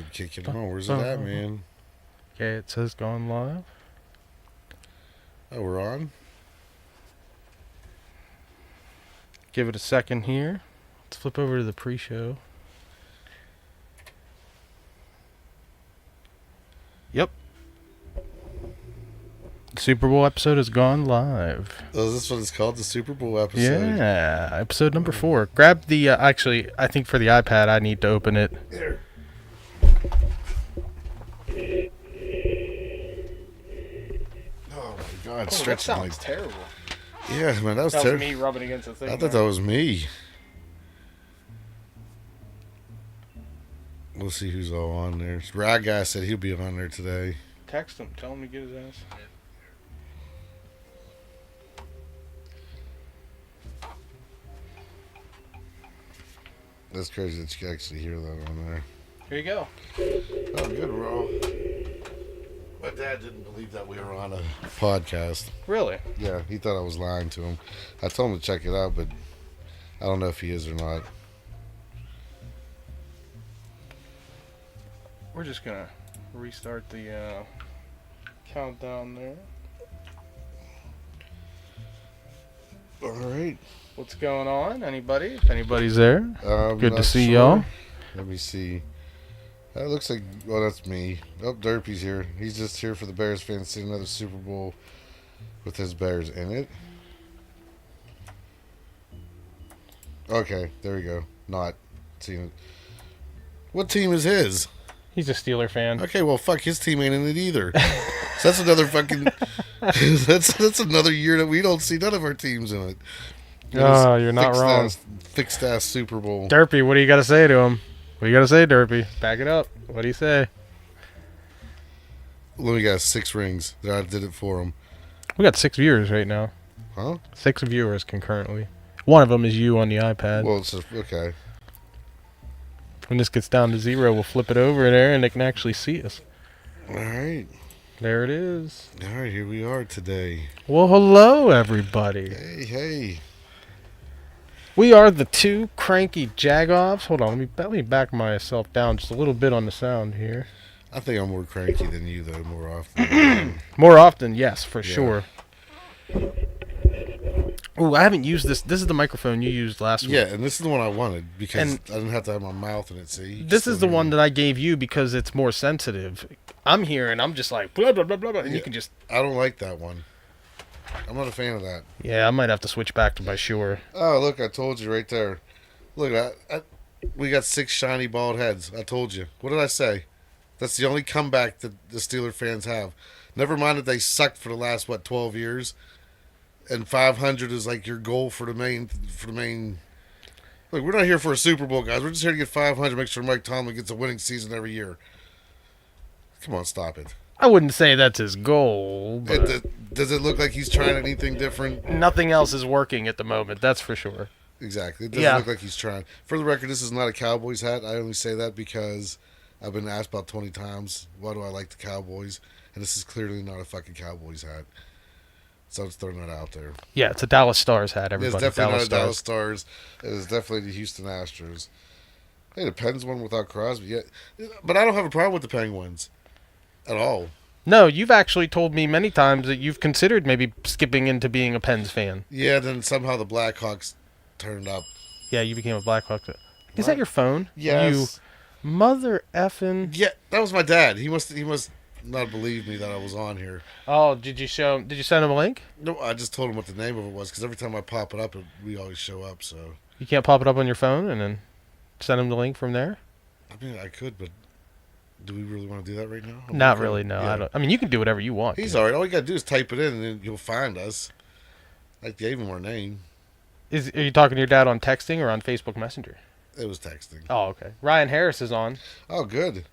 ready to kick it on. Where's it at, man? Okay, it says gone live. Oh, we're on? Give it a second here. Let's flip over to the pre-show. Yep. The Super Bowl episode has gone live. Oh, is this what it's called? The Super Bowl episode? Yeah, episode number 4. Grab the, actually, I think for the iPad I need to open it. Here. Oh my God, stretching like terrible. Yeah, man, that was That was terrible. me rubbing against the thing. I thought that was me. We'll see who's all on there. Rag guy said he'll be on there today. Text him. Tell him to get his ass. That's crazy that you can actually hear that on there. Here you go. Oh, good, bro. My dad didn't believe that we were on a podcast. Really? Yeah, he thought I was lying to him. I told him to check it out, but I don't know if he is or not. We're just going to restart the countdown there. All right. What's going on? Anybody? If anybody's there. Good to Not see sure. y'all. Let me see. That looks like, well, that's me. Oh, Derpy's here. He's just here for the Bears fans to see another Super Bowl with his Bears in it. Okay, there we go. Not seeing it. What team is his? He's a Steeler fan. Okay, well, fuck, his team ain't in it either. So that's another fucking... that's another year that we don't see none of our teams in it. Oh, you're not wrong. Fixed-ass Super Bowl. Derpy, what do you got to say to him? What do you got to say, Derpy? Back it up. What do you say? Louis got 6 rings. I did it for him. We got 6 viewers right now. Huh? 6 viewers concurrently. One of them is you on the iPad. Well, it's just, okay. When this gets down to 0, we'll flip it over there and they can actually see us. All right. There it is. All right, here we are today. Well, hello, everybody. Hey. We are the 2 Cranky Jagoffs. Hold on, let me back myself down just a little bit on the sound here. I think I'm more cranky than you, though, more often. More often, yes, for Yeah. sure. Oh, I haven't used this. This is the microphone you used last week. Yeah, and this is the one I wanted because And I didn't have to have my mouth in it, see? This is the one that I gave you because it's more sensitive. I'm here and I'm just like, blah, blah, blah, blah, blah, and you can just... I don't like that one. I'm not a fan of that. Yeah, I might have to switch back to my Shure. Oh, look, I told you right there. Look, we got 6 shiny bald heads. I told you. What did I say? That's the only comeback that the Steeler fans have. Never mind that they sucked for the last, 12 years? And 500 is like your goal for the main. Look, we're not here for a Super Bowl, guys. We're just here to get 500, make sure Mike Tomlin gets a winning season every year. Come on, stop it. I wouldn't say that's his goal, but Does it look like he's trying anything different? nothing else is working at the moment, that's for sure. Exactly. It doesn't look like he's trying. For the record, this is not a Cowboys hat. I only say that because I've been asked about 20 times, why do I like the Cowboys? And this is clearly not a fucking Cowboys hat. So I'm throwing that out there. Yeah, it's a Dallas Stars hat, everybody. It's definitely not a Dallas Stars. It is definitely the Houston Astros. Hey, the Pens won without Crosby. Yeah, but I don't have a problem with the Penguins at all. No, you've actually told me many times that you've considered maybe skipping into being a Pens fan. Yeah, then somehow the Blackhawks turned up. Yeah, you became a Blackhawk. Is that your phone? Yes. You mother effing. Yeah, that was my dad. He must not believe me that I was on here. Oh, did you send him a link? No, I just told him what the name of it was because every time I pop it up, we always show up. So You can't pop it up on your phone and then send him the link from there? I mean, I could, but do we really want to do that right now? Not really, no. Yeah. I mean, you can do whatever you want. He's all right. All you got to do is type it in, and then you'll find us. I gave him our name. Are you talking to your dad on texting or on Facebook Messenger? It was texting. Oh, okay. Ryan Harris is on. Oh, good.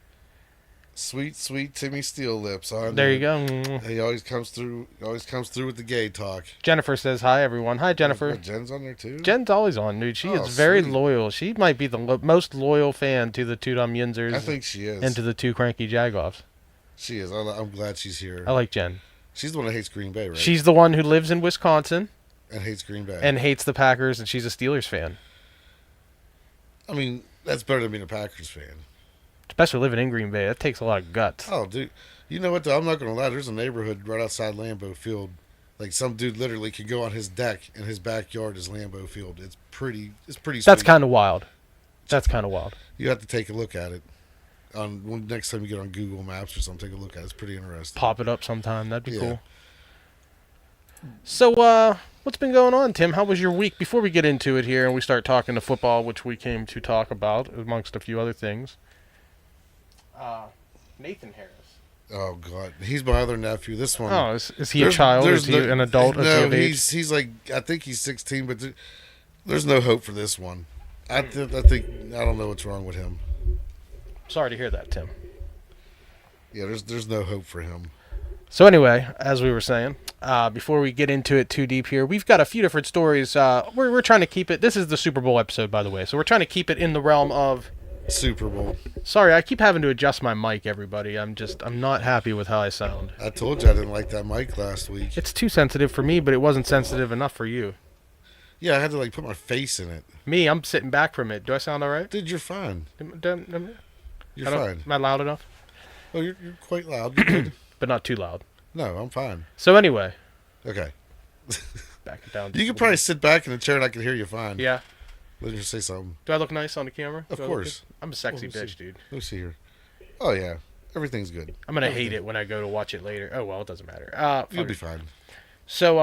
Sweet, sweet Timmy Steel Lips. There you go. He always comes through. With the gay talk. Jennifer says hi, everyone. Hi, Jennifer. Oh, Jen's on there too. Jen's always on, dude. She Oh, is very sweet. loyal. She might be the most loyal fan to the 2 Yinzers. I think she is. And to the 2 Cranky Jagoffs. She is. I'm glad she's here. I like Jen. She's the one that hates Green Bay, right? She's the one who lives in Wisconsin and hates Green Bay. and hates the Packers, and she's a Steelers fan. I mean, that's better than being a Packers fan. Especially living in Green Bay. That takes a lot of guts. Oh, dude. You know what, though? I'm not going to lie. There's a neighborhood right outside Lambeau Field. Like, some dude literally could go on his deck, and his backyard is Lambeau Field. It's pretty sweet. That's kind of wild. You have to take a look at it. Next time you get on Google Maps or something, take a look at it. It's pretty interesting. Pop it up sometime. That'd be cool. So, what's been going on, Tim? How was your week? Before we get into it here and we start talking to football, which we came to talk about, amongst a few other things. Nathan Harris. Oh, God. He's my other nephew. This one. Oh, is he a child? Is he an adult? No, he's like, I think he's 16, but there's no hope for this one. I think, I don't know what's wrong with him. Sorry to hear that, Tim. Yeah, there's no hope for him. So anyway, as we were saying, before we get into it too deep here, we've got a few different stories. We're trying to keep it. This is the Super Bowl episode, by the way, so we're trying to keep it in the realm of Super Bowl. Sorry, I keep having to adjust my mic, everybody. I'm not happy with how I sound. I told you I didn't like that mic last week. It's too sensitive for me, but it wasn't sensitive enough for you. Yeah, I had to put my face in it. Me, I'm sitting back from it. Do I sound all right? Dude, you're fine. You're fine. Am I loud enough? Oh, you're quite loud. You're good. But not too loud. No, I'm fine. So anyway. Okay. Back it down. You can probably sit back in the chair and I can hear you fine. Yeah. Let me say something. Do I look nice on the camera? Of course. I'm a sexy bitch, dude. Let me see here. Oh, yeah. Everything's good. I'm going to hate it when I go to watch it later. Oh, well, it doesn't matter. You'll be fine. So,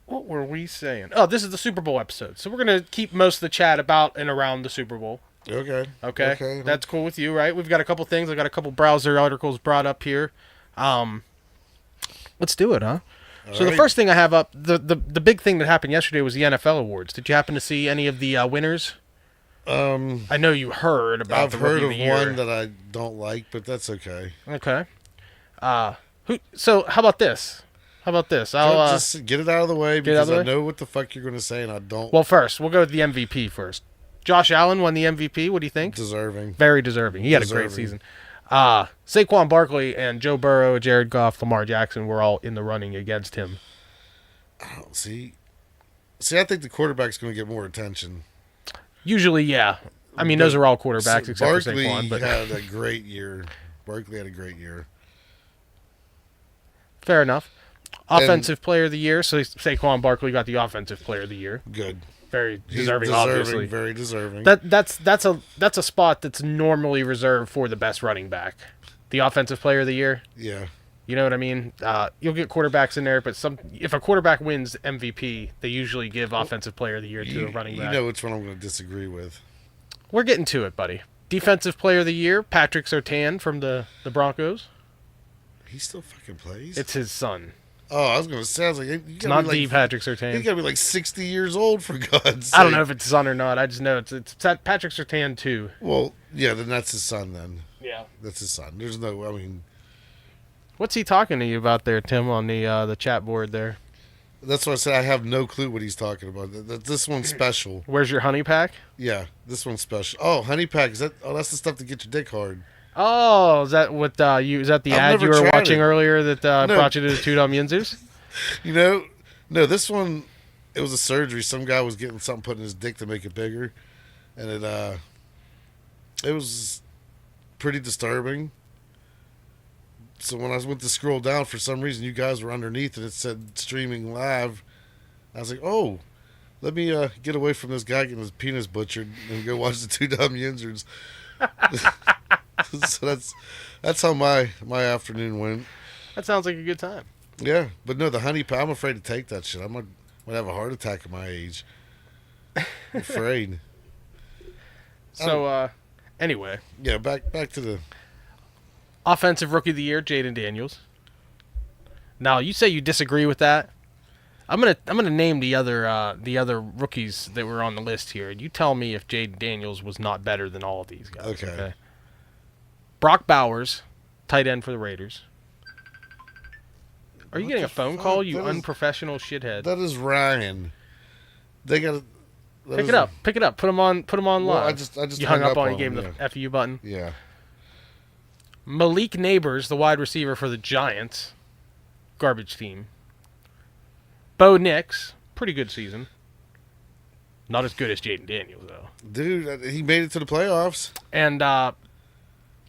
what were we saying? Oh, this is the Super Bowl episode. So we're going to keep most of the chat about and around the Super Bowl. Okay. That's cool with you, right? We've got a couple things. I got a couple browser articles brought up here. Let's do it, huh? So the first thing I have up, the big thing that happened yesterday was the NFL awards. Did you happen to see any of the winners? I know you heard about. I've heard of one that I don't like, but that's okay. Okay. So how about this? I'll just get it out of the way because I know what the fuck you're going to say, and I don't. Well, first we'll go with the MVP first. Josh Allen won the MVP. What do you think? Deserving. Very deserving. He had a great season. Saquon Barkley and Joe Burrow, Jared Goff, Lamar Jackson were all in the running against him. I don't see. I think the quarterback's going to get more attention. Usually, yeah. I mean, those are all quarterbacks except for Saquon. But had a great year. Barkley had a great year. Fair enough. Offensive Player of the Year. So Saquon Barkley got the Offensive Player of the Year. Good. Very deserving, obviously. Very deserving. That's a spot that's normally reserved for the best running back. The Offensive Player of the Year. Yeah. You know what I mean? You'll get quarterbacks in there, but if a quarterback wins MVP, they usually give Offensive Player of the Year to a running back. You know which one I'm going to disagree with. We're getting to it, buddy. Defensive Player of the Year, Patrick Surtain from the Broncos. He still fucking plays? It's his son. Oh, I was going to say, it's not the Patrick Surtain. He's got to be 60 years old, for God's sake. I don't know if it's his son or not. I just know it's Patrick Surtain, too. Well, yeah, then that's his son, then. Yeah. That's his son. There's no, I mean... What's he talking to you about there, Tim, on the chat board there? That's what I said. I have no clue what he's talking about. This one's special. Where's your honey pack? Yeah, this one's special. Oh, honey pack. Is that? Oh, that's the stuff to get your dick hard. Oh, is that what Is that the ad you were watching earlier that brought you to the Two Dumb Yinzers? No. This one, it was a surgery. Some guy was getting something put in his dick to make it bigger, and it was pretty disturbing. So when I went to scroll down, for some reason, you guys were underneath, and it said streaming live. I was like, oh, let me get away from this guy getting his penis butchered and go watch the Two Dumb Yinzers. So that's how my afternoon went. That sounds like a good time. Yeah, but no, the honey pack, I'm afraid to take that shit. I'm going to have a heart attack at my age. I'm afraid. So, anyway. Yeah, back to the... Offensive Rookie of the Year, Jaden Daniels. Now, you say you disagree with that. I'm gonna name the other rookies that were on the list here, and you tell me if Jaden Daniels was not better than all of these guys. Okay. Brock Bowers, tight end for the Raiders. Are you getting a phone call, you unprofessional shithead? That is Ryan. They got to... Pick it up. Put him on live. Well, I just you hung up on. You gave him the FU button. Yeah. Malik Neighbors, the wide receiver for the Giants, garbage team. Bo Nix, pretty good season. Not as good as Jaden Daniels though. Dude, he made it to the playoffs. And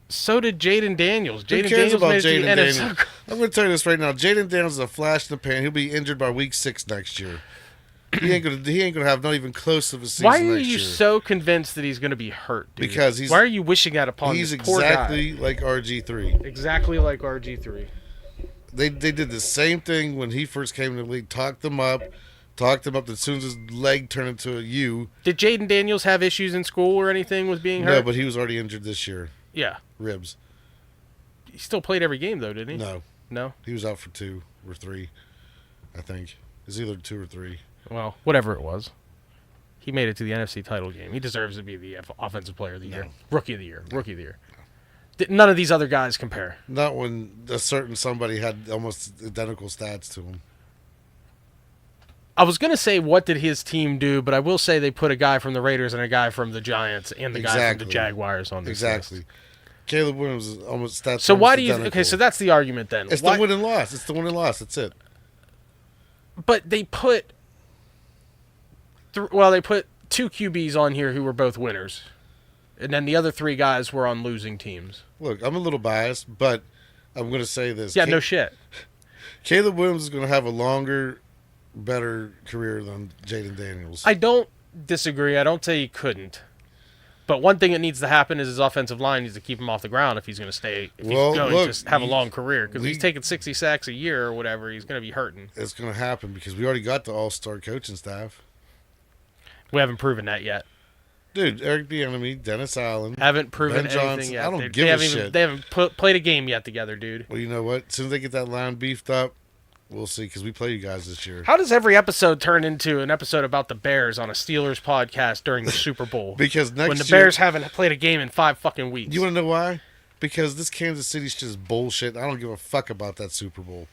So did Jaden Daniels. Who Jaden cares Daniels about made it to Jaden the Daniels? NFC. I'm going to tell you this right now. Jaden Daniels is a flash in the pan. He'll be injured by week 6 next year. He ain't gonna have not even close of a season Why are next you year. so convinced that he's going to be hurt, dude? Because Why are you wishing that upon he's this poor exactly guy? like RG3. Exactly like RG3. They did the same thing when he first came to the league. Talked him up. As soon as his leg turned into a U. Did Jaden Daniels have issues in school or anything with being hurt? No, but he was already injured this year. Yeah. Ribs. He still played every game, though, didn't he? No. No? He was out for 2 or 3, I think. It's either 2 or 3. Well, whatever it was. He made it to the NFC title game. He deserves to be the offensive player of the year. Rookie of the year. Rookie of the year. None of these other guys compare. Not when a certain somebody had almost identical stats to him. I was going to say, what did his team do? But I will say they put a guy from the Raiders and a guy from the Giants and the guy from the Jaguars on this list. Caleb Williams is almost stats. So why do you... identical. Okay, so that's the argument then. It's the win and loss. It's the win and loss. That's it. But they put... they put 2 QBs on here who were both winners. And then the other 3 guys were on losing teams. Look, I'm a little biased, but I'm going to say this. Yeah, no shit. Caleb Williams is going to have a longer, better career than Jaden Daniels. I don't disagree. I don't say he couldn't. But one thing that needs to happen is his offensive line needs to keep him off the ground if he's going to stay. If he's going to have a long career. Because he's taking 60 sacks a year or whatever, he's going to be hurting. It's going to happen because we already got the all-star coaching staff. We haven't proven that yet. Dude, Eric Bieniemy, Dennis Allen. Haven't proven Ben Johnson. anything yet. I don't give a shit. They haven't played a game yet together, dude. Well, you know what? As soon as they get that line beefed up, we'll see because we play you guys this year. How does every episode turn into an episode about the Bears on a Steelers podcast during the Super Bowl? Because next when the year, Bears haven't played a game in 5 fucking weeks. You want to know why? Because this Kansas City shit is bullshit. I don't give a fuck about that Super Bowl.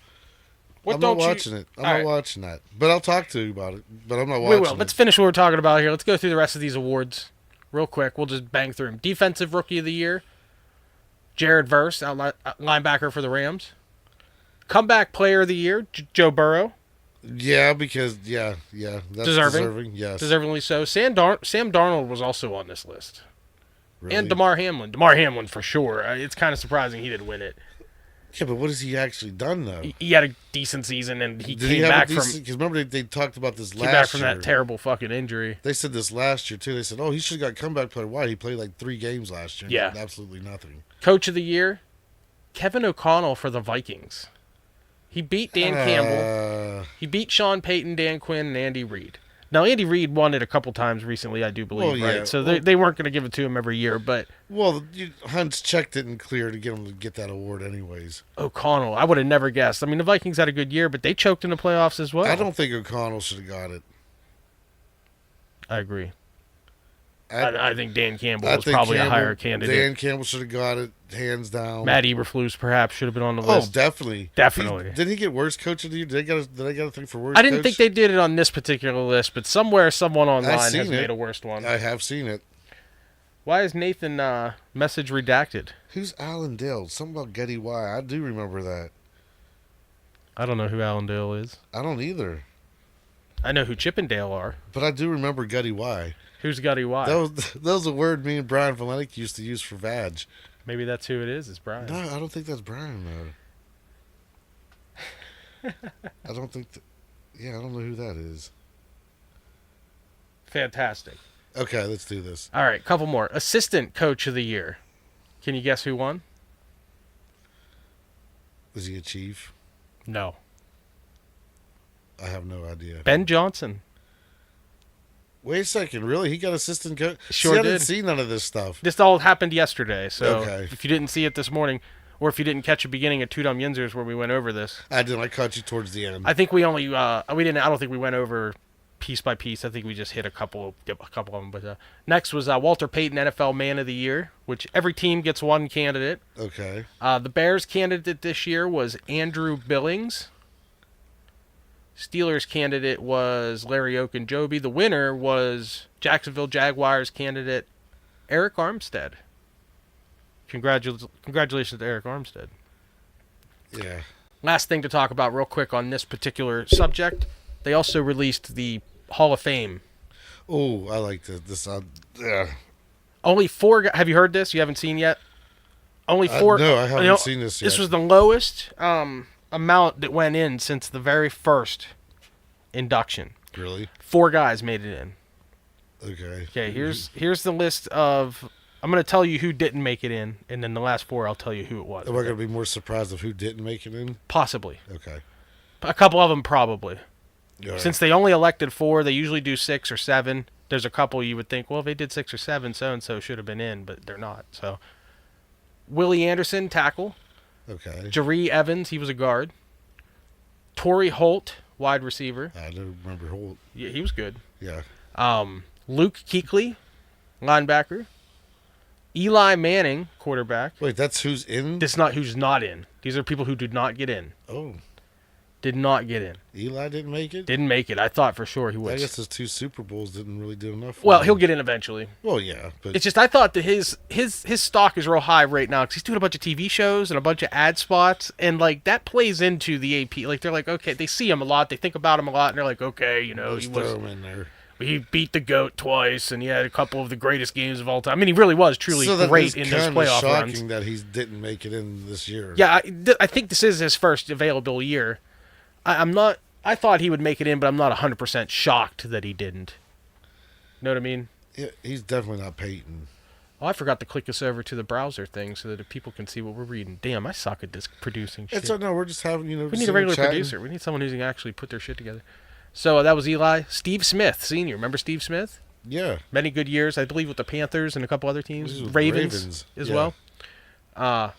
I'm not watching it. I'm not watching that. But I'll talk to you about it. But I'm not watching it. We will. Let's finish what we're talking about here. Let's go through the rest of these awards real quick. We'll just bang through them. Defensive Rookie of the Year, Jared Verse, linebacker for the Rams. Comeback Player of the Year, Joe Burrow. Yeah, because, that's deserving. Yes. Deservingly so. Sam Darnold was also on this list. Really? And Damar Hamlin. Damar Hamlin for sure. It's kind of surprising he didn't win it. Yeah, but what has he actually done, though? He had a decent season, and he came back from... Because remember, they talked about this last year. Came back from that terrible fucking injury. They said this last year, too. They said, he should have got comeback player. Why? He played like 3 games last year. Yeah. Did absolutely nothing. Coach of the Year, Kevin O'Connell for the Vikings. He beat Dan Campbell. He beat Sean Payton, Dan Quinn, and Andy Reid. Now, Andy Reid won it a couple times recently, I do believe, right? So they weren't going to give it to him every year, but... Well, Hunt's checked it and clear to get him to get that award anyways. O'Connell, I would have never guessed. I mean, the Vikings had a good year, but they choked in the playoffs as well. I don't think O'Connell should have got it. I agree. I think Dan Campbell was probably a higher candidate. Dan Campbell should have got it, hands down. Matt Eberflus perhaps should have been on the list. Oh, definitely. Did he get worst coach of the year? Did I get a thing for worst coach? I didn't think they did it on this particular list, but somewhere someone online has made a worst one. I have seen it. Why is Nathan message redacted? Who's Alan Dale? Something about Getty Y. I do remember that. I don't know who Allendale is. I don't either. I know who Chippendale are. But I do remember Getty Y. Who's Getty Y? That was a word me and Brian Valenic used to use for vag. Maybe that's who it is. It's Brian. No, I don't think that's Brian, though. I don't think... I don't know who that is. Fantastic. Okay, let's do this. All right, couple more. Assistant Coach of the Year. Can you guess who won? Was he a chief? No. I have no idea. Ben Johnson. Wait a second, really? He got assistant coach? Sure did. I didn't see none of this stuff. This all happened yesterday, so okay. If you didn't see it this morning, or if you didn't catch the beginning of Two Dumb Yinzers where we went over this. I didn't. I caught you towards the end. I think we only, I don't think we went over piece by piece. I think we just hit a couple of them. But next was Walter Payton, NFL Man of the Year, which every team gets one candidate. Okay. The Bears candidate this year was Andrew Billings. Steelers candidate was Larry Ogunjobi. The winner was Jacksonville Jaguars candidate Eric Armstead. Congratulations to Eric Armstead. Yeah. Last thing to talk about real quick on this particular subject, they also released the Hall of Fame. Oh, I like this. Only 4 guys. Have you heard this? You haven't seen yet? Only four. No, I haven't you know, seen this yet. This was the lowest amount that went in since the very first induction. Really? 4 guys made it in. Okay. Okay, here's the list of. I'm going to tell you who didn't make it in, and then the last 4 I'll tell you who it was. Am I going to be more surprised of who didn't make it in? Possibly. Okay. A couple of them probably. All right. Since they only elected 4, they usually do 6 or 7. There's a couple you would think, well, if they did 6 or 7, so-and-so should have been in, but they're not. So, Willie Anderson, tackle. Okay. Jaree Evans, he was a guard. Torrey Holt, wide receiver. I don't remember Holt. Yeah, he was good. Yeah. Luke Kuechly, linebacker. Eli Manning, quarterback. Wait, that's who's in? This is not who's not in. These are people who did not get in. Oh. Did not get in. Eli didn't make it? Didn't make it. I thought for sure he would. I guess his 2 Super Bowls didn't really do enough for Well, him. he'll get in eventually. Well, yeah. But It's just I thought that his stock is real high right now because he's doing a bunch of TV shows and a bunch of ad spots, and like that plays into the AP. Like they're like, okay, they see him a lot, they think about him a lot, and they're like, okay, you know, let's throw him in there. he beat the GOAT twice, and he had a couple of the greatest games of all time. I mean, he really was truly So that great is in those kinda playoff shocking runs. that he didn't make it in this year. Yeah, I think this is his first available year. I'm not. I thought he would make it in, but I'm not 100% shocked that he didn't. Know what I mean? Yeah, he's definitely not Peyton. Oh, I forgot to click us over to the browser thing so that people can see what we're reading. Damn, I suck at this producing shit. It's no, we're just having, We need a regular producer. We need someone who can actually put their shit together. So that was Eli. Steve Smith, senior. Remember Steve Smith? Yeah. Many good years, I believe, with the Panthers and a couple other teams. This was Ravens as yeah. well.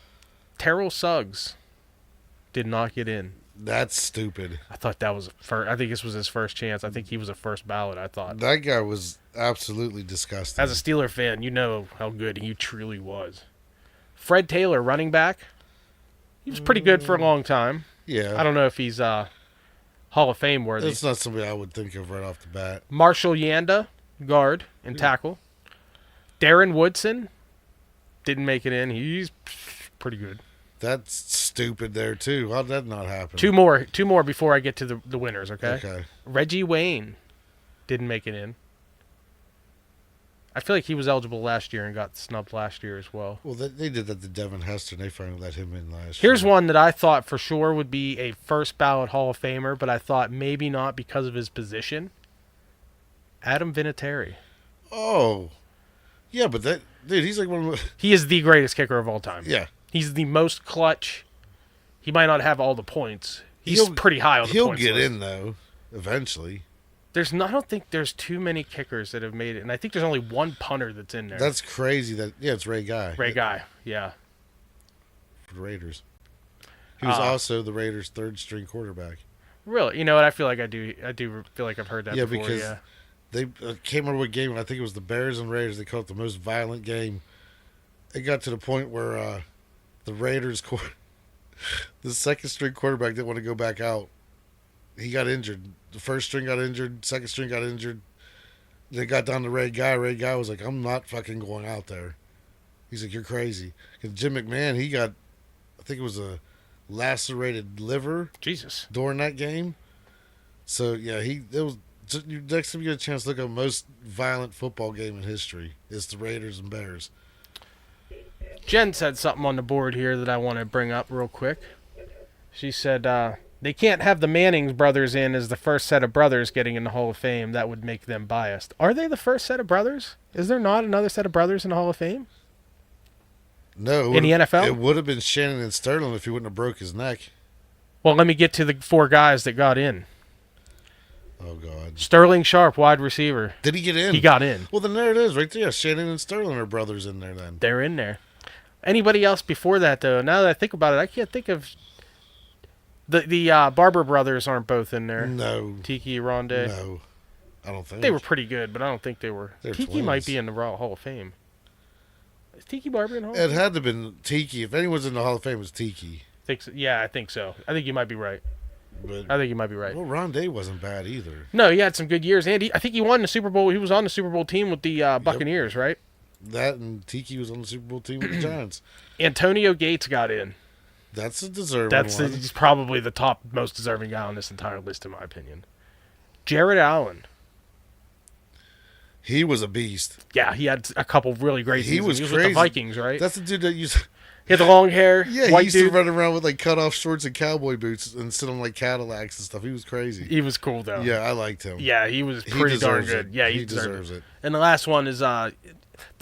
Terrell Suggs did not get in. That's stupid. I thought that was I think this was his first chance. I think he was a first ballot, I thought. That guy was absolutely disgusting. As a Steeler fan, you know how good he truly was. Fred Taylor, running back. He was pretty good for a long time. Yeah. I don't know if he's Hall of Fame worthy. That's not somebody I would think of right off the bat. Marshall Yanda, guard and tackle. Darren Woodson didn't make it in. He's pretty good. That's stupid there, too. How did that not happen? Two more before I get to the winners, okay? Okay. Reggie Wayne didn't make it in. I feel like he was eligible last year and got snubbed last year as well. Well, they did that to Devin Hester, and they finally let him in last Here's year. one that I thought for sure would be a first ballot Hall of Famer, but I thought maybe not because of his position. Adam Vinatieri. Oh. Yeah, but that... Dude, he's like one of the... He is the greatest kicker of all time. Yeah. He's the most clutch. He might not have all the points. He's pretty high on the points He'll get list. in, though, eventually. I don't think there's too many kickers that have made it, and I think there's only one punter that's in there. That's crazy that... Yeah, it's Ray Guy. Ray Guy, yeah. For the Raiders. He was also the Raiders' third-string quarterback. Really? You know what? I feel like I do feel like I've heard that Yeah, before. because Yeah, they can't remember what game. I think it was the Bears and Raiders. They called it the most violent game. It got to the point where the Raiders, the second-string quarterback didn't want to go back out. He got injured. The first string got injured. Second string got injured. They got down to Ray Guy. Ray Guy was like, I'm not fucking going out there. He's like, you're crazy. And Jim McMahon, he got, I think it was a lacerated liver Jesus. during that game. So, yeah, next time you get a chance to look up most violent football game in history, it's the Raiders and Bears. Jen said something on the board here that I want to bring up real quick. She said they can't have the Mannings brothers in as the first set of brothers getting in the Hall of Fame. That would make them biased. Are they the first set of brothers? Is there not another set of brothers in the Hall of Fame? No. In the NFL? It would have been Shannon and Sterling if he wouldn't have broke his neck. Well, let me get to the 4 guys that got in. Oh, God. Sterling Sharp, wide receiver. Did he get in? He got in. Well, then there it is right there. Shannon and Sterling are brothers in there then. They're in there. Anybody else before that, though? Now that I think about it, I can't think of... The Barber brothers aren't both in there. No. Tiki, Rondé. No. I don't think. They were pretty good, but I don't think they were. They're Tiki twins. might be in the Raw Hall of Fame. Is Tiki Barber in the Hall of It Fame? had to have been Tiki. If anyone's in the Hall of Fame, it was Tiki. Yeah, I think so. I think you might be right. But, I think you might be right. well, Rondé wasn't bad either. No, he had some good years. And I think he won the Super Bowl. He was on the Super Bowl team with the Buccaneers, right? That and Tiki was on the Super Bowl team with the Giants. Antonio Gates got in. That's a deserving That's one. he's probably the top most deserving guy on this entire list, in my opinion. Jared Allen. He was a beast. Yeah, he had a couple really great He seasons. was He was crazy. with the Vikings, right? That's the dude that used... He had the long hair. Yeah, he white used dude. to run around with like cut off shorts and cowboy boots and sit on like Cadillacs and stuff. He was crazy. He was cool though. Yeah, I liked him. Yeah, he was He pretty darn deserves good. it. Yeah, he deserved deserves it. And the last one is the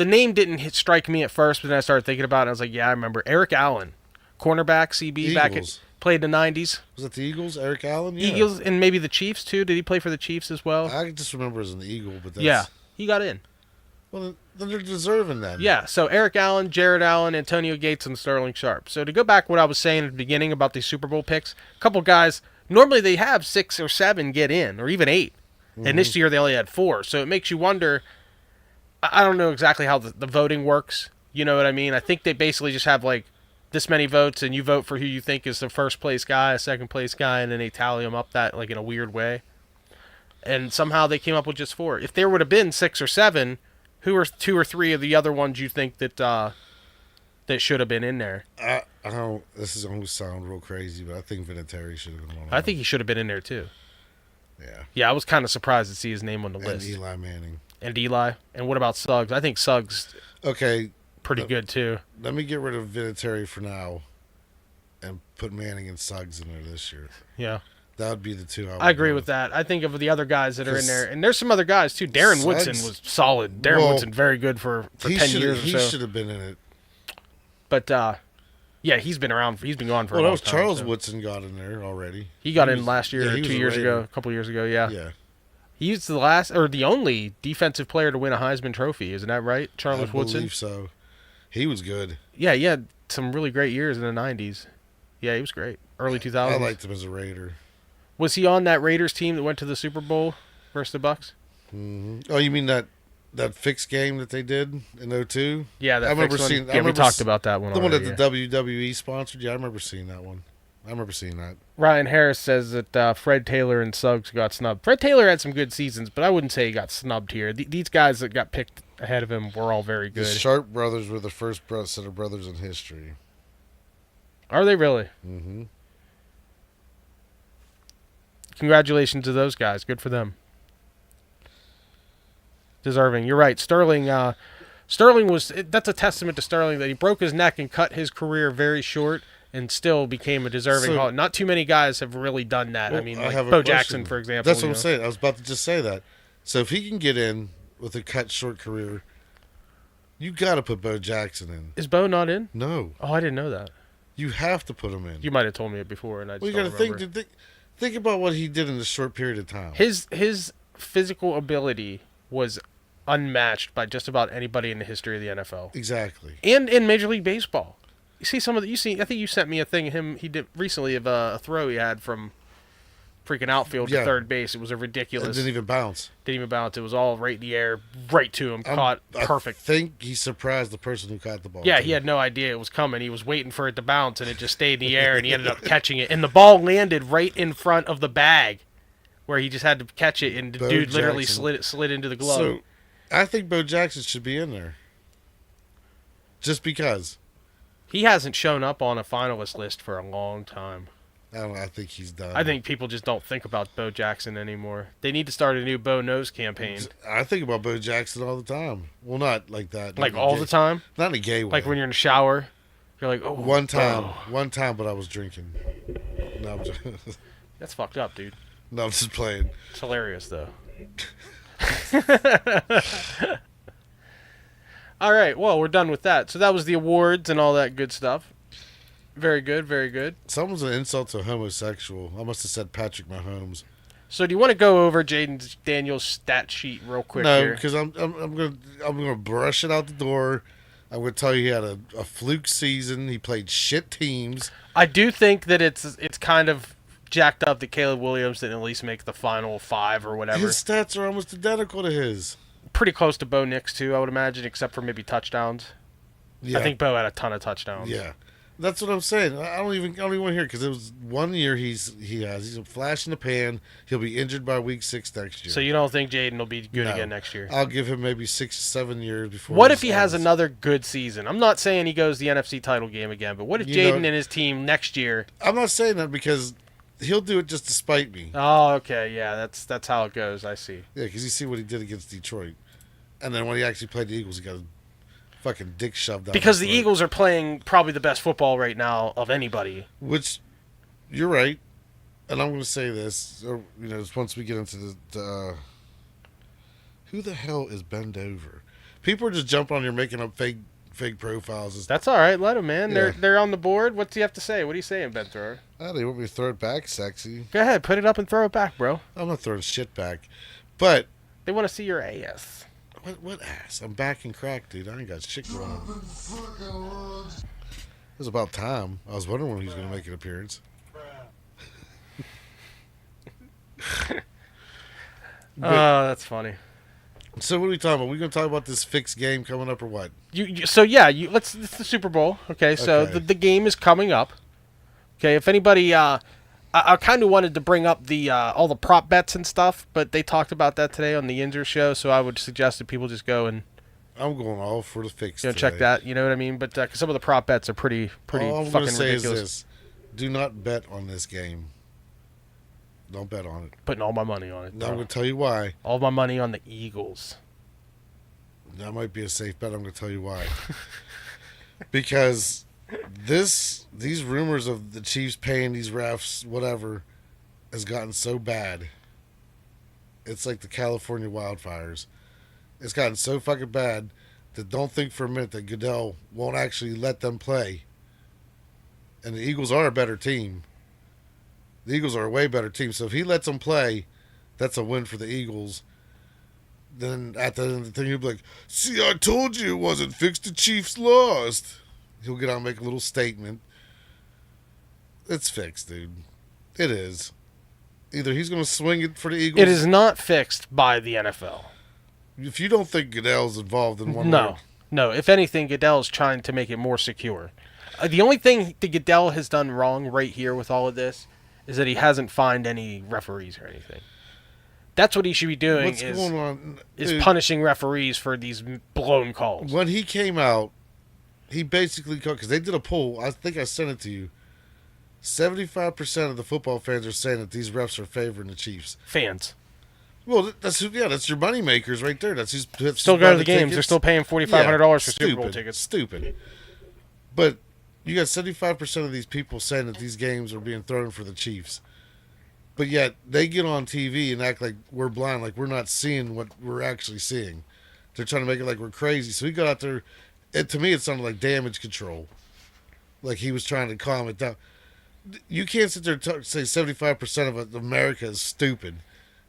name didn't strike me at first, but then I started thinking about it. And I was like, yeah, I remember Eric Allen, cornerback, CB, played in the '90s. Was that the Eagles? Eric Allen? Yeah. Eagles and maybe the Chiefs too. Did he play for the Chiefs as well? I just remember as an Eagle, but that's... Yeah, he got in. Well, then they're deserving then. Yeah, so Eric Allen, Jared Allen, Antonio Gates, and Sterling Sharp. So to go back what I was saying at the beginning about these Super Bowl picks, a couple guys, normally they have 6 or 7 get in, or even 8. And this year they only had 4. So it makes you wonder, I don't know exactly how the voting works. You know what I mean? I think they basically just have like this many votes, and you vote for who you think is the first place guy, a second place guy, and then they tally them up that like in a weird way. And somehow they came up with just 4. If there would have been 6 or 7, who are 2 or 3 of the other ones you think that that should have been in there? I don't... This is going to sound real crazy, but I think Vinatieri should have been one of them. I think he should have been in there too. Yeah. Yeah, I was kind of surprised to see his name on the And list. Eli Manning. And Eli. And what about Suggs? I think Suggs Okay, pretty good too. let me get rid of Vinatieri for now and put Manning and Suggs in there this year. Yeah. That would be the 2 I would I agree go with that. I think of the other guys that are in 'Cause there, and there's some other guys too. Darren Woodson Suggs- was solid. Darren Well, Woodson very good for 10 years or He so. should have been in it. But yeah, he's been around. He's been gone for a Well, long that was time. Charles so. Woodson got in there already. He got He in was- last year yeah, or he was 2 a years Raider. ago, a couple years ago. Yeah. Yeah. He's the last or the only defensive player to win a Heisman Trophy. Isn't that right, I Charles Woodson? believe so. He was good. Yeah, he had some really great years in the '90s. Yeah, he was great. Early 2000s. I liked him as a Raider. Was he on that Raiders team that went to the Super Bowl versus the Bucks? Oh, you mean that fixed game that they did in 02? Yeah, that I remember fixed one. seeing- I Yeah, we remember talked about that one. The one already, that the WWE sponsored? Yeah, I remember seeing that one. I remember seeing that. Ryan Harris says that Fred Taylor and Suggs got snubbed. Fred Taylor had some good seasons, but I wouldn't say he got snubbed here. These guys that got picked ahead of him were all very The good. Sharp brothers were the first set of brothers in history. Are they really? Mm-hmm. Congratulations to those guys. Good for them. Deserving. You're right. Sterling that's a testament to Sterling that he broke his neck and cut his career very short and still became a deserving Hall. Not too many guys have really done that. Well, I mean, I like have a Bo question. Jackson, for example. That's what I'm saying. I was about to just say that. So if he can get in with a cut short career, you got to put Bo Jackson in. Is Bo not in? No, Oh, I didn't know that. you have to put him in. You might have told me it before, and I just Well, you don't got to remember. think about what he did in a short period of time. His physical ability was unmatched by just about anybody in the history of the NFL Exactly. and in Major League Baseball. You see some of the I think you sent me a thing he did recently of a throw he had from freaking outfield to Yeah. third base. It was a It ridiculous. didn't even bounce. Didn't even bounce. It was all right in the air, right to him, caught perfect. I think he surprised the person who caught the ball. Yeah, too. he had no idea it was coming. He was waiting for it to bounce, and it just stayed in the air, and he ended up catching it. And the ball landed right in front of the bag, where he just had to catch it, and the Bo dude literally Jackson. slid into the glove. So, I think Bo Jackson should be in there. Just because. He hasn't shown up on a finalist list for a long time. I think he's done. I think people just don't think about Bo Jackson anymore. They need to start a new Bo Knows campaign. I think about Bo Jackson all the time. Well, not like that. Like Not in a all gay- the time? Not in a gay way. Like when you're in the shower, you're like, oh. One time, Bo. but I was drinking. No, I'm just, That's fucked up, dude. no, I'm just playing. It's hilarious, though. All right, well, we're done with that. So that was the awards and all that good stuff. Very good, very good. Someone's an insult to a homosexual. I must have said Patrick Mahomes. So do you want to go over Jaden Daniels' stat sheet real quick No, here? because I'm gonna brush it out the door. I'm gonna tell you he had a fluke season. He played shit teams. I do think that it's kind of jacked up that Caleb Williams didn't at least make the final 5 or whatever. His stats are almost identical to his. Pretty close to Bo Nix, too, I would imagine, except for maybe touchdowns. Yeah. I think Bo had a ton of touchdowns. Yeah, that's what I'm saying. I don't even want to hear because it was 1 year he's a flash in the pan. He'll be injured by week 6 next year. So you don't think Jaden will be good No. again next year? I'll give him maybe 6 or 7 years before. What he's if he has honest. another good season? I'm not saying he goes the NFC title game again, but what if You Jaden know- and his team next year? I'm not saying that because he'll do it just to spite me. Oh, okay, yeah, that's how it goes. I see. Yeah, because you see what he did against Detroit, and then when he actually played the Eagles, he got his fucking dick shoved out. Because his the throat. Eagles are playing probably the best football right now of anybody. Which, you're right, and I'm going to say this. Or, once we get into the who the hell is bend over? People are just jumping on here making up fake profiles. That's all right. Let them, man. Yeah. They're on the board. What do you have to say? What are you saying, Ben Thrower? Oh, they want me to throw it back, sexy. Go ahead, put it up and throw it back, bro. I'm not throwing shit back, but They want to see your ass. what ass? I'm back in crack, dude. I ain't got shit going on. It was about time. I was wondering when he was going to make an appearance. Oh, that's funny. So what are we talking about? We going to talk about this fixed game coming up or what? It's the Super Bowl. Okay, so Okay. the game is coming up. Okay, if anybody, I kind of wanted to bring up the all the prop bets and stuff, but they talked about that today on the Yinzers show, so I would suggest that people just go and I'm going all for the fixed. check that. You know what I mean? But 'cause some of the prop bets are pretty All I'm fucking going to say ridiculous. is this: do not bet on this game. Don't bet on it. Putting all my money on it. Now I'm going to tell you why. All my money on the Eagles. That might be a safe bet. I'm going to tell you why. Because these rumors of the Chiefs paying these refs, whatever, has gotten so bad. It's like the California wildfires. It's gotten so fucking bad that don't think for a minute that Goodell won't actually let them play. And the Eagles are a better team. The Eagles are a way better team. So if he lets them play, that's a win for the Eagles. Then at the end of the thing, he'll be like, see, I told you it wasn't fixed. The Chiefs lost. He'll get out and make a little statement. It's fixed, dude. It is. Either he's going to swing it for the Eagles. It is not fixed by the NFL. If you don't think Goodell's involved in one way. No. If anything, Goodell's trying to make it more secure. The only thing that Goodell has done wrong right here with all of this is that he hasn't fined any referees or anything. That's what he should be doing. What's going on? Is Dude, punishing referees for these blown calls. when he came out, he basically, because they did a poll, I think I sent it to you. 75% of the football fans are saying that these refs are favoring the Chiefs. Fans Well, that's your money makers right there. That's who's still go to the games. tickets. They're still paying $4,500 for Super Bowl tickets. Stupid. But you got 75% of these people saying that these games are being thrown for the Chiefs. But yet they get on TV and act like we're blind, like we're not seeing what we're actually seeing. They're trying to make it like we're crazy. So he got out there. To me, it sounded like damage control. Like he was trying to calm it down. You can't sit there and say 75% of America is stupid.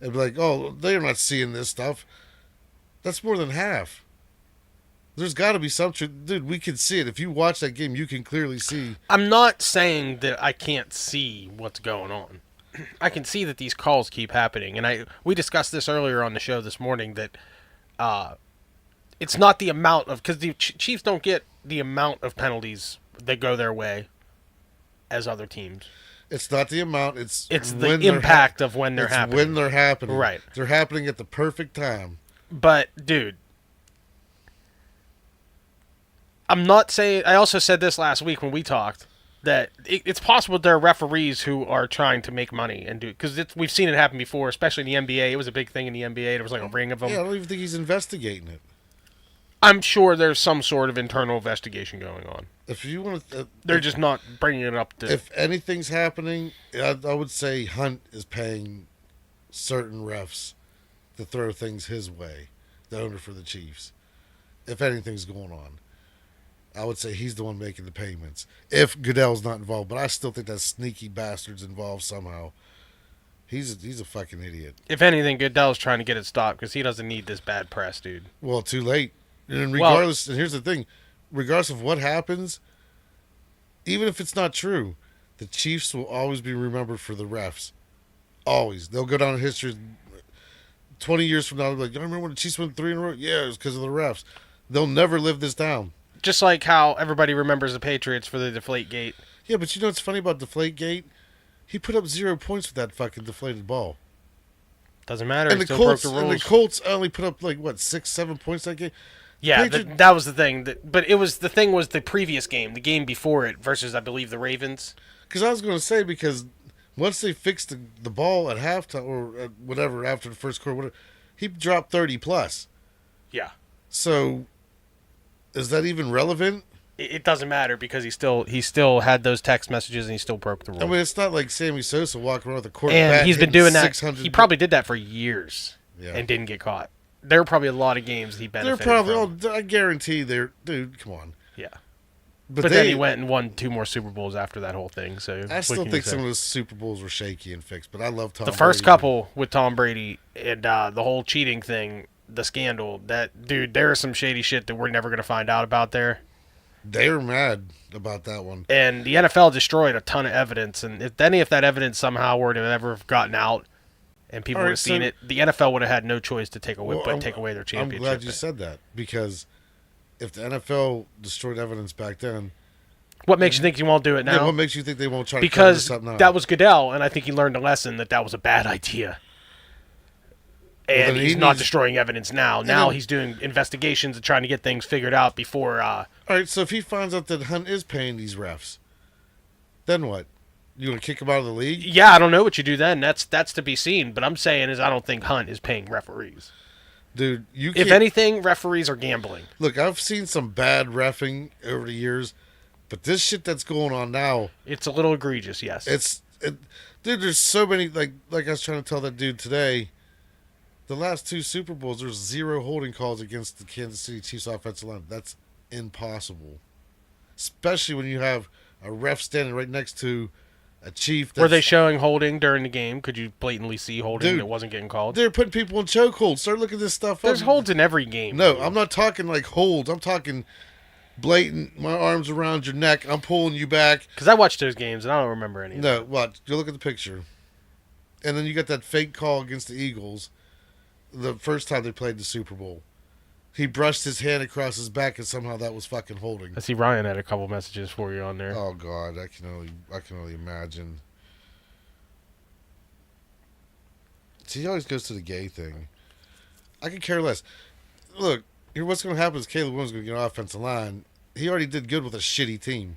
And be like, oh, they're not seeing this stuff. That's more than half. There's got to be some truth. Dude, we can see it. If you watch that game, you can clearly see. I'm not saying that I can't see what's going on. I can see that these calls keep happening, and we discussed this earlier on the show this morning that it's not the amount of, because the Chiefs don't get the amount of penalties that go their way as other teams. It's not the amount. It's the impact of when they're it's happening. when they're happening. Right. They're happening at the perfect time. But dude, I'm not saying. I also said this last week when we talked that it's possible there are referees who are trying to make money and do, because we've seen it happen before, especially in the NBA. It was a big thing in the NBA. There was like a ring of them. Yeah, I don't even think he's investigating it. I'm sure there's some sort of internal investigation going on. If you want to, They're just not bringing it up to. if anything's happening, I would say Hunt is paying certain refs to throw things his way, the owner for the Chiefs. If anything's going on, I would say he's the one making the payments. If Goodell's not involved, but I still think that sneaky bastard's involved somehow. He's a fucking idiot. If anything, Goodell's trying to get it stopped because he doesn't need this bad press, dude. Well, too late. And regardless, and here's the thing, regardless of what happens, even if it's not true, the Chiefs will always be remembered for the refs. Always. They'll go down in history 20 years from now. They'll be like, you remember when the Chiefs won 3 in a row? Yeah, it was because of the refs. They'll never live this down. Just like how everybody remembers the Patriots for the Deflate Gate. Yeah, but you know what's funny about Deflategate? He put up 0 points with that fucking deflated ball. Doesn't matter. And He the still broke Colts, the and the rules. Colts only put up 6, 7 points that game. Yeah, Patriot- that was the thing. But the thing was the previous game, the game before it, versus I believe the Ravens. Because I was going to say, because once they fixed the ball at halftime or at whatever after the first quarter, whatever, he dropped 30 plus. Yeah. So Is that even relevant? It doesn't matter because he still had those text messages and he still broke the rule. I mean, it's not like Sammy Sosa walking around with a court And bat he's been hitting doing that. 600. He probably did that for years Yeah. and didn't get caught. There were probably a lot of games he They're benefited probably. from. Oh, I guarantee they're. Dude, come on. Yeah. But But then he went and won 2 more Super Bowls after that whole thing. So I still think some of those Super Bowls were shaky and fixed. But I love Tom. the first Brady. couple with Tom Brady and the whole cheating thing, the scandal. That dude, there is some shady shit that we're never gonna find out about there. They were mad about that one. And the NFL destroyed a ton of evidence. And if that evidence somehow were to ever have gotten out and people would have seen it, the NFL would have had no choice to take away their championship. I'm glad you said that because if the NFL destroyed evidence back then, what makes you think you won't do it now? Yeah, what makes you think they won't try to because cover this up now? that was Goodell, and I think he learned a lesson that was a bad idea. And he's not destroying evidence now. Now he's doing investigations and trying to get things figured out before. All right, so if he finds out that Hunt is paying these refs, then what? You want to kick him out of the league? Yeah, I don't know what you do then. That's to be seen. But I'm saying is I don't think Hunt is paying referees. Dude, you can't... If anything, referees are gambling. Look, I've seen some bad reffing over the years, but this shit that's going on now... It's a little egregious, yes. Dude, there's so many... Like I was trying to tell that dude today... The last 2 Super Bowls, there's 0 holding calls against the Kansas City Chiefs offensive line. That's impossible. Especially when you have a ref standing right next to a Chief. Were they showing holding during the game? Could you blatantly see holding that wasn't getting called? They're putting people in chokeholds. Start looking this stuff up. There's holds in every game. No, I'm not talking like holds. I'm talking blatant, my arm's around your neck, I'm pulling you back. Because I watched those games and I don't remember any of No, watch. You look at the picture. And then you got that fake call against the Eagles. The first time they played the Super Bowl, he brushed his hand across his back, and somehow that was fucking holding. I see Ryan had a couple messages for you on there. Oh God, I can only imagine. See, he always goes to the gay thing. I could care less. Look, here, what's going to happen is Caleb Williams going to get an offensive line. He already did good with a shitty team,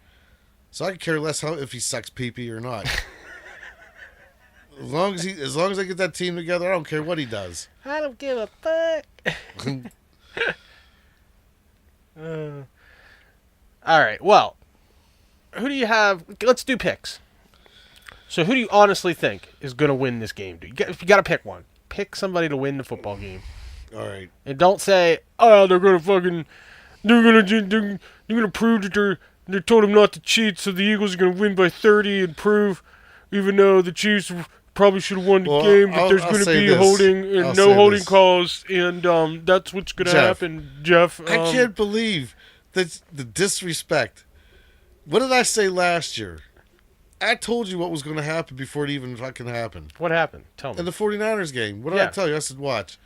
so I could care less if he sucks pee-pee or not. As long as I get that team together, I don't care what he does. I don't give a fuck. All right. Well, who do you have? Let's do picks. So, who do you honestly think is going to win this game? If you got to pick one, pick somebody to win the football game. All right. And don't say, "Oh, they're going to prove that they told him not to cheat, so the Eagles are going to win by 30 and prove, even though the Chiefs probably should have won the game, but there's going to be holding and no holding calls, and that's what's going to happen, Jeff." I can't believe the disrespect. What did I say last year? I told you what was going to happen before it even fucking happened. What happened? Tell me. In the 49ers game. What did I tell you? I said, watch.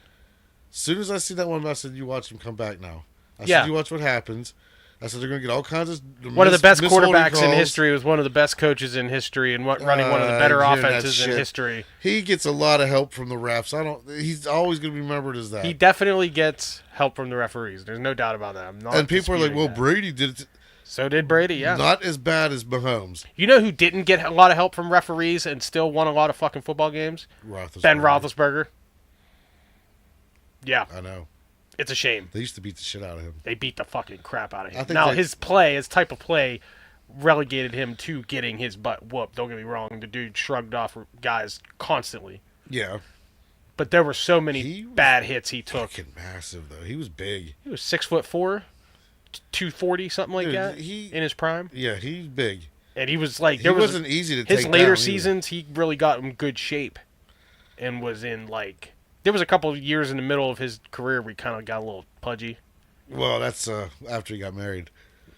As soon as I see that one, I said, you watch him come back now. I said, you watch what happens. I said, they're going to get all kinds of... One of the best quarterbacks in history was one of the best coaches in history and running one of the better offenses in history. He gets a lot of help from the refs. He's always going to be remembered as that. He definitely gets help from the referees. There's no doubt about that. And people are like, well, Brady did it. So did Brady, yeah. Not as bad as Mahomes. You know who didn't get a lot of help from referees and still won a lot of fucking football games? Ben Roethlisberger. Yeah. I know. It's a shame. They used to beat the shit out of him. They beat the fucking crap out of him. Now, his type of play, relegated him to getting his butt whooped. Don't get me wrong. The dude shrugged off guys constantly. Yeah. But there were so many bad hits he took. Fucking massive, though. He was big. He was 6'4", 240, something like that, in his prime. Yeah, he's big. And he was like... He wasn't easy to take down. His later seasons, he really got in good shape. And was in, like... There was a couple of years in the middle of his career where he kind of got a little pudgy. Well, that's after he got married.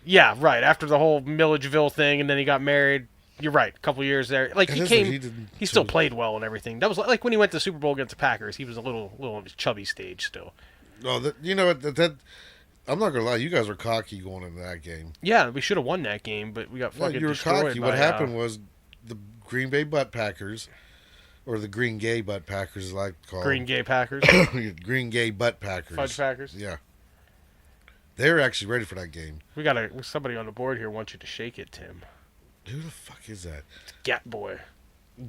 Yeah, right. After the whole Milledgeville thing, and then he got married. You're right. A couple of years there. Like, he still played well and everything. That was like when he went to the Super Bowl against the Packers. He was a little on his chubby stage still. Oh, you know what? I'm not going to lie. You guys were cocky going into that game. Yeah, we should have won that game, but we got fucking destroyed. You were cocky. What happened was the Green Bay Butt Packers... Or the Green Gay Butt Packers, as I like to call them. Green Gay Packers? Green Gay Butt Packers. Fudge Packers? Yeah. They were actually ready for that game. We got somebody on the board here wants you to shake it, Tim. Who the fuck is that? It's Gat Boy.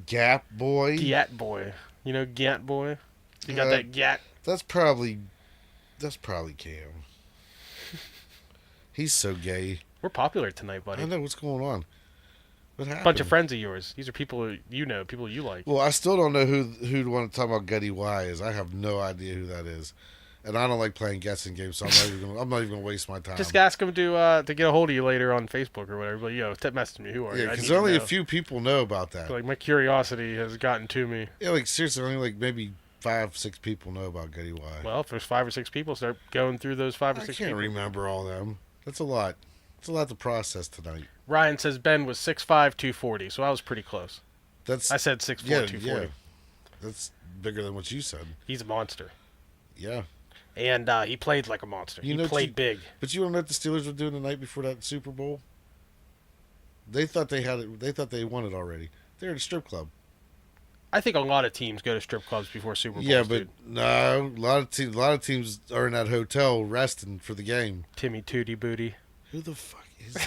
Gap Boy? Gat Boy. You know Gat Boy? You got that Gat? That's probably Cam. He's so gay. We're popular tonight, buddy. I know what's going on. What happened? Bunch of friends of yours. These are people you know, people you like. Well, I still don't know who'd want to talk about Gutty Y is. I have no idea who that is, and I don't like playing guessing games, so I'm not even gonna waste my time. Just ask him to get a hold of you later on Facebook or whatever. But message me. Who are you? Yeah, because only a few people know about that. Like my curiosity has gotten to me. Yeah, like seriously, only like maybe 5-6 people know about Gutty Y. Well, if there's 5 or 6 people, start going through those 5 or 6 I can't people. remember all them. That's a lot. It's a lot to process tonight. Ryan says Ben was 6'5", 240, so I was pretty close. I said 6'4", 240. Yeah. That's bigger than what you said. He's a monster. Yeah. And he played like a monster. He played big. But you want to know what the Steelers were doing the night before that Super Bowl? They thought they had it. They thought they won it already. They're in a strip club. I think a lot of teams go to strip clubs before Super Bowls. Yeah, but no, a lot of teams are in that hotel resting for the game. Timmy Tootie Booty. Who the fuck is this?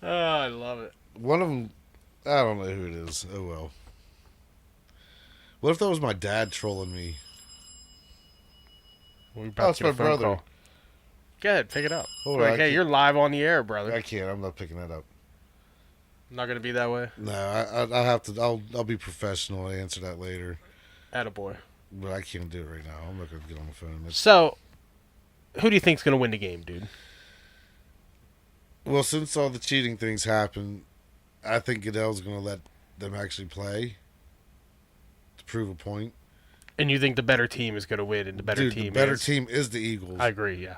Oh, I love it. One of them, I don't know who it is. Oh well. What if that was my dad trolling me? We're about it's my brother. Call. Go ahead, pick it up. Hold on, Hey, you're live on the air, brother. I can't. I'm not picking that up. Not gonna be that way. No, I have to. I'll be professional and answer that later. Attaboy. But I can't do it right now. I'm not gonna get on the phone. So, who do you think's gonna win the game, dude? Well, since all the cheating things happened, I think Goodell's gonna let them actually play to prove a point. And you think the better team is gonna win, and the better team is the Eagles. I agree. Yeah.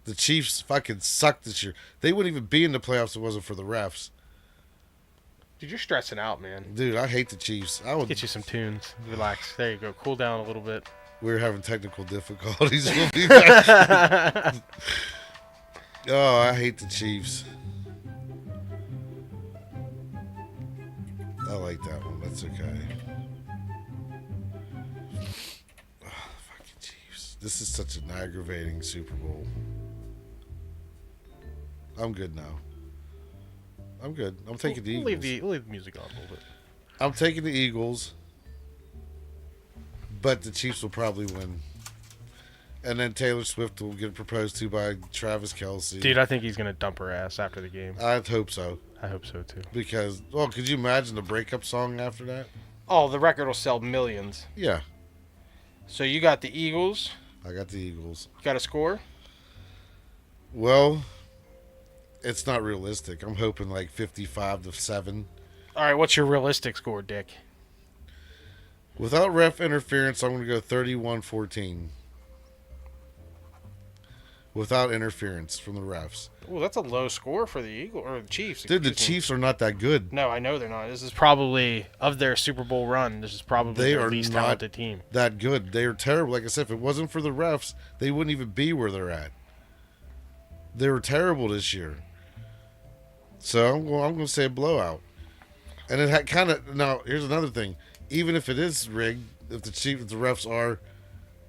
The Chiefs fucking suck this year. They wouldn't even be in the playoffs if it wasn't for the refs. Dude, you're stressing out, man. Dude, I hate the Chiefs. I would get you some tunes. Relax. There you go. Cool down a little bit. We're having technical difficulties. We'll be back. Oh, I hate the Chiefs. I like that one. That's okay. Oh, fucking Chiefs. This is such an aggravating Super Bowl. I'm good now. I'm good. I'm taking the Eagles. We'll leave the music on a little bit. I'm taking the Eagles, but the Chiefs will probably win. And then Taylor Swift will get proposed to by Travis Kelce. Dude, I think he's going to dump her ass after the game. I hope so. I hope so, too. Because, well, could you imagine the breakup song after that? Oh, the record will sell millions. Yeah. So you got the Eagles. I got the Eagles. Got a score? Well, it's not realistic. I'm hoping like 55-7. All right, what's your realistic score, Dick? Without ref interference, I'm going to go 31-14. Without interference from the refs. Oh, that's a low score for the Eagles or the Chiefs. Dude, the Chiefs are not that good. No, I know they're not. This is probably, of their Super Bowl run, this is probably their least talented team. That good. They are terrible. Like I said, if it wasn't for the refs, they wouldn't even be where they're at. They were terrible this year. So I'm going to say a blowout. And it kind of, now here's another thing. Even if it is rigged, if the refs are,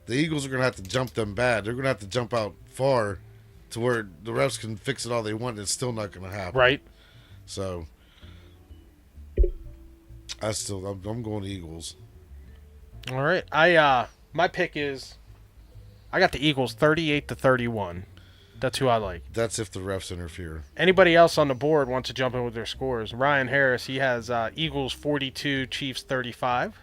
the Eagles are going to have to jump them bad. They're going to have to jump out far to where the refs can fix it all they want. It's still not going to happen. Right. So I'm going to Eagles. All right. My pick is, I got the Eagles 38-31. That's who I like. That's if the refs interfere. Anybody else on the board wants to jump in with their scores? Ryan Harris, he has Eagles 42, Chiefs 35.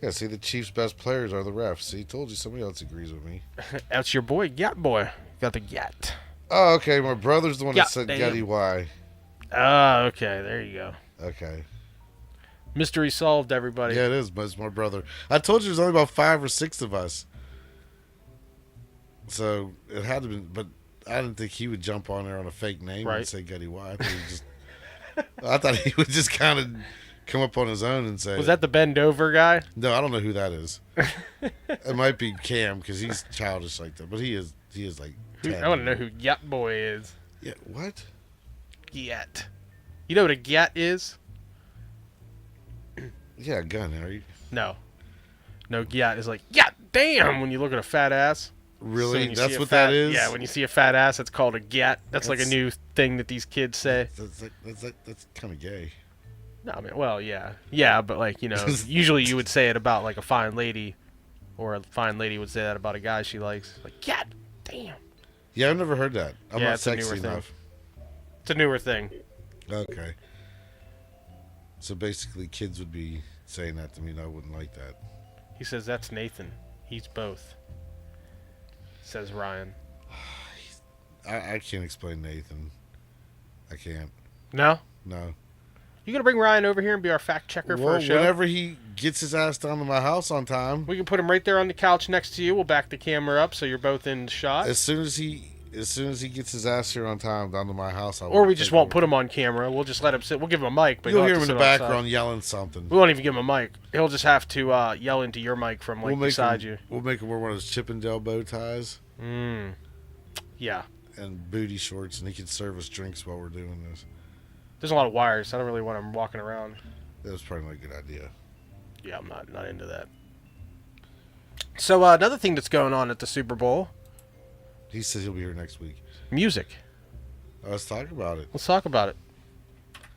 Yeah, see, the Chiefs' best players are the refs. See, told you somebody else agrees with me. That's your boy, Gat Boy. Got the Gat. Oh, okay. My brother's the one that said Gutty Y. Oh, okay. There you go. Okay. Mystery solved, everybody. Yeah, it is. But it's my brother. I told you there's only about 5 or 6 of us. So it had to be, but I didn't think he would jump on there on a fake name and say Gutty Y. I thought he would just kind of come up on his own and say. Was that the bend over guy? No, I don't know who that is. It might be Cam because he's childish like that, but he is like. I want to know who Gat Boy is. Yeah, what? Gat. You know what a Gat is? Yeah, a gun, are you? No, Gat is like, yeah, damn, when you look at a fat ass. Really? So That's what that is? Yeah, when you see a fat ass, it's called a Gat. That's like a new thing that these kids say. That's kind of gay. No, I mean, well, yeah. Yeah, but like, usually you would say it about like a fine lady. Or a fine lady would say that about a guy she likes. Like, God damn. Yeah, I've never heard that. I'm Yeah, not it's a newer sexy thing. enough. It's a newer thing. Okay. So basically, kids would be saying that to me, and I wouldn't like that. He says, that's Nathan. He's both. Says Ryan. I can't explain Nathan. I can't. No? No. You gonna bring Ryan over here and be our fact checker for a show? Whenever he gets his ass down to my house on time. We can put him right there on the couch next to you. We'll back the camera up so you're both in shot. As soon as he gets his ass here on time down to my house, Or we just won't put him on camera. We'll just let him sit. We'll give him a mic, but you'll he'll hear have him to in the sit background outside. yelling something. We won't even give him a mic. He'll just have to yell into your mic from beside you. We'll make him wear one of those Chippendale bow ties. Yeah. And booty shorts, and he can serve us drinks while we're doing this. There's a lot of wires. I don't really want him walking around. That was probably not a good idea. Yeah, I'm not into that. So another thing that's going on at the Super Bowl. He says he'll be here next week. Music. Let's talk about it. Let's talk about it.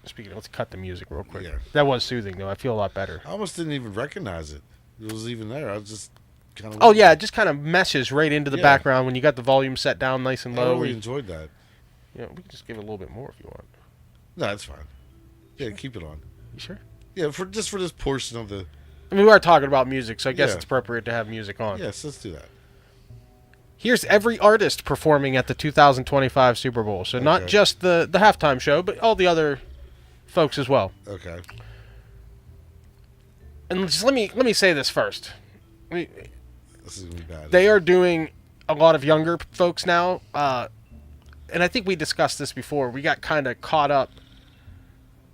Speaking of, let's cut the music real quick. Yeah. That was soothing, though. I feel a lot better. I almost didn't even recognize it. It was even there. I was just kind of... Oh, yeah, it just kind of meshes right into the Yeah. background when you got the volume set down nice and I low. really enjoyed that. Yeah, we can just give it a little bit more if you want. No, that's fine. Yeah, keep it on. You sure? Yeah, for this portion of the... I mean, we are talking about music, so I guess Yeah. it's appropriate to have music on. Yes, let's do that. Here's every artist performing at the 2025 Super Bowl. So not Okay. just the halftime show, but all the other folks as well. Okay. And just let me say this first. This is going to be bad. They are doing a lot of younger folks now. And I think we discussed this before. We got kind of caught up.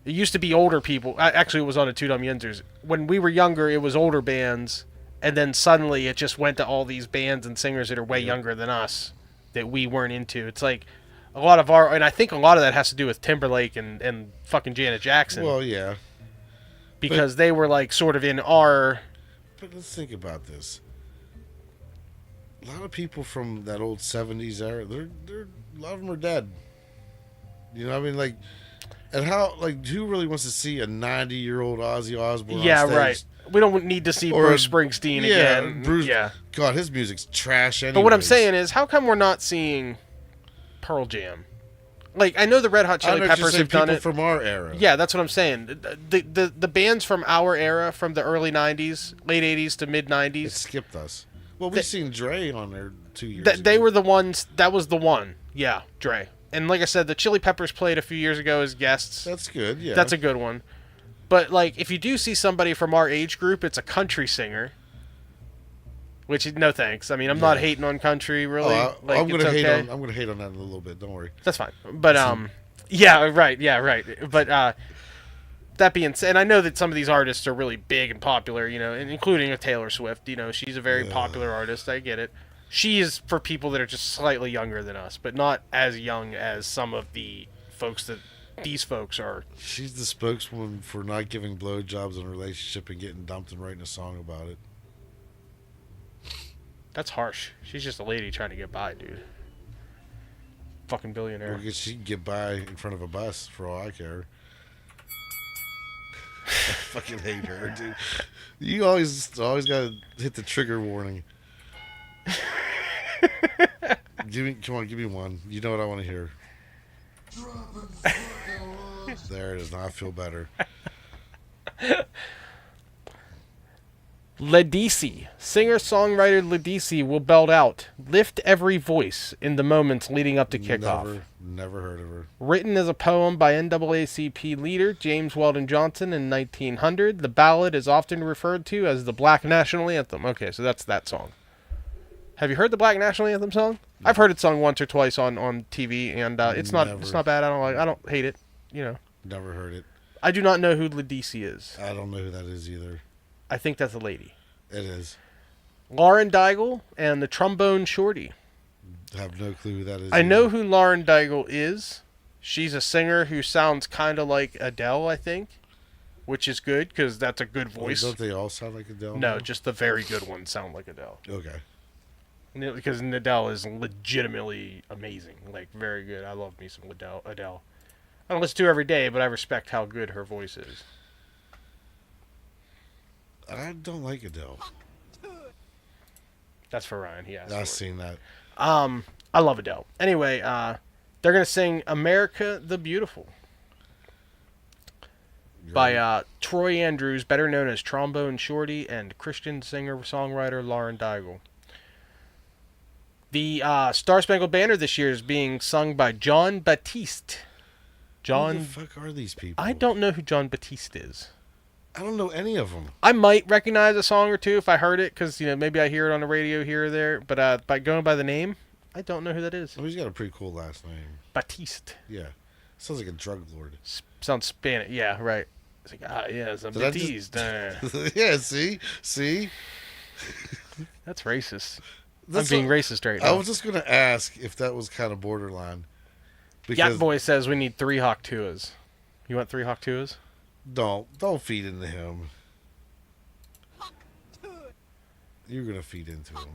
It used to be older people. Actually, it was on a Two Dumb Yinzers. When we were younger, it was older bands. And then suddenly it just went to all these bands and singers that are way younger than us that we weren't into. It's like a lot of our... And I think a lot of that has to do with Timberlake and fucking Janet Jackson. Well, yeah. Because they were like sort of in our... But let's think about this. A lot of people from that old 70s era, they're a lot of them are dead. You know what I mean? Like, and how, like, who really wants to see a 90-year-old Ozzy Osbourne Yeah, on stage? right. We don't need to see Or Bruce Springsteen again. Bruce, Yeah. God, his music's trash anyway. But what I'm saying is, how come we're not seeing Pearl Jam? Like, I know the Red Hot Chili Peppers have done it. From our era. Yeah, that's what I'm saying. The bands from our era, from the early 90s, late 80s to mid 90s. It skipped us. Well, we've seen Dre on there 2 years ago. They were the ones, that was the one. Yeah, Dre. And like I said, the Chili Peppers played a few years ago as guests. That's good, yeah. That's a good one. But, like, if you do see somebody from our age group, it's a country singer. Which, no thanks. I mean, I'm not hating on country, really. Oh, like, I'm gonna it's hate okay. on. I'm gonna hate on that in a little bit. Don't worry. That's fine. But yeah, right. But that being said, and I know that some of these artists are really big and popular, you know, and including a Taylor Swift. You know, she's a very popular artist. I get it. She is for people that are just slightly younger than us, but not as young as some of the folks that these folks are. She's the spokeswoman for not giving blowjobs in a relationship and getting dumped and writing a song about it. That's harsh. She's just a lady trying to get by, dude. Fucking billionaire. Well, 'cause she can get by in front of a bus for all I care. I fucking hate her, dude. You always gotta hit the trigger warning. Come on, give me one. You know what I want to hear. There it is. Now I feel better. Ledisi. Singer-songwriter Ledisi will belt out "Lift Every Voice" in the moments leading up to kickoff. Never heard of her. Written as a poem by NAACP leader James Weldon Johnson in 1900, the ballad is often referred to as the Black National Anthem. Okay, so that's that song. Have you heard the Black National Anthem song? No. I've heard it sung once or twice on TV, and it's not bad. I don't hate it. You know. Never heard it. I do not know who Ledisi is. I don't know who that is either. I think that's a lady. It is. Lauren Daigle and the Trombone Shorty. I have no clue who that is. I know who Lauren Daigle is. She's a singer who sounds kind of like Adele, I think, which is good because that's a good voice. Don't they all sound like Adele? No, just the very good ones sound like Adele. Okay. Because Adele is legitimately amazing, like very good. I love me some Adele. I don't listen to her every day, but I respect how good her voice is. I don't like Adele. That's for Ryan. He asked I've for it. seen that. I love Adele. Anyway, they're gonna sing "America the Beautiful" by Troy Andrews, better known as Trombone Shorty, and Christian singer-songwriter Lauren Daigle. The Star Spangled Banner this year is being sung by John Batiste. Who the fuck are these people? I don't know who John Batiste is. I don't know any of them. I might recognize a song or two if I heard it, because maybe I hear it on the radio here or there. But by going by the name, I don't know who that is. Oh, he's got a pretty cool last name. Batiste. Yeah, sounds like a drug lord. Sounds Spanish. Yeah, right. It's like yeah, it's a Batiste. Yeah, see. That's racist. I'm being racist right now. I was just gonna ask if that was kind of borderline. Yak Boy says we need 3 Hawk Tuas. You want 3 Hawk Tuas? Don't feed into him. You're gonna feed into him.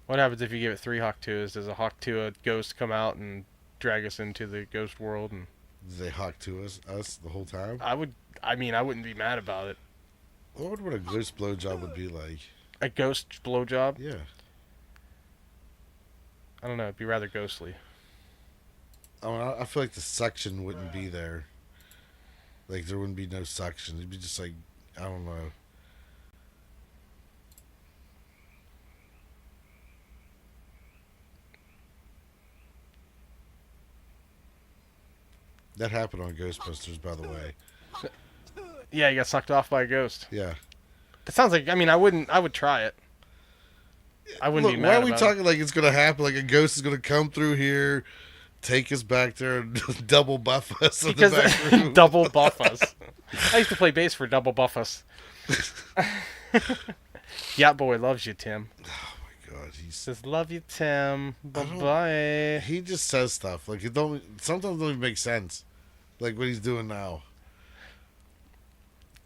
What happens if you give it 3 Hawk Tuas? Does a Hawk Tua ghost come out and drag us into the ghost world? And do they Hawk to us the whole time? I wouldn't be mad about it. I wonder what a ghost blowjob would be like. A ghost blowjob? Yeah. I don't know. It'd be rather ghostly. I feel like the suction wouldn't be there. Like, there wouldn't be no suction. It'd be just like, I don't know. That happened on Ghostbusters, by the way. Yeah, you got sucked off by a ghost. Yeah. That sounds like, I would try it. I wouldn't be mad why are about we talking like it's going to happen? Like a ghost is going to come through here, take us back there, and double buff us in the back room. Double buff us. I used to play bass for double buff us. Yacht Boy loves you, Tim. Oh my God, he says love you, Tim. Bye bye. He just says stuff like sometimes don't even make sense, like what he's doing now.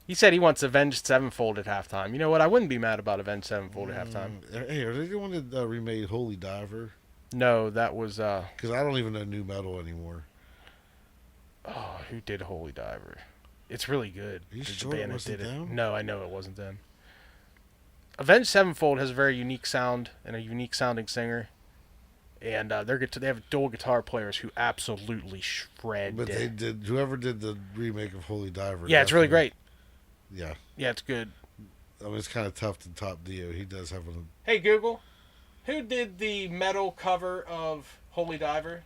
He said he wants Avenged Sevenfold at halftime. You know what? I wouldn't be mad about Avenged Sevenfold at halftime. Hey, are they the one that remade Holy Diver? No, that was because I don't even know new metal anymore. Oh, who did Holy Diver? It's really good. Are you sure it wasn't them? No, I know it wasn't them. Avenged Sevenfold has a very unique sound and a unique sounding singer, and they have dual guitar players who absolutely shred. But they did. Whoever did the remake of Holy Diver. Yeah, it's really great. Yeah. Yeah, it's good. I mean, it's kind of tough to top Dio. He does have one. Hey Google, who did the metal cover of Holy Diver?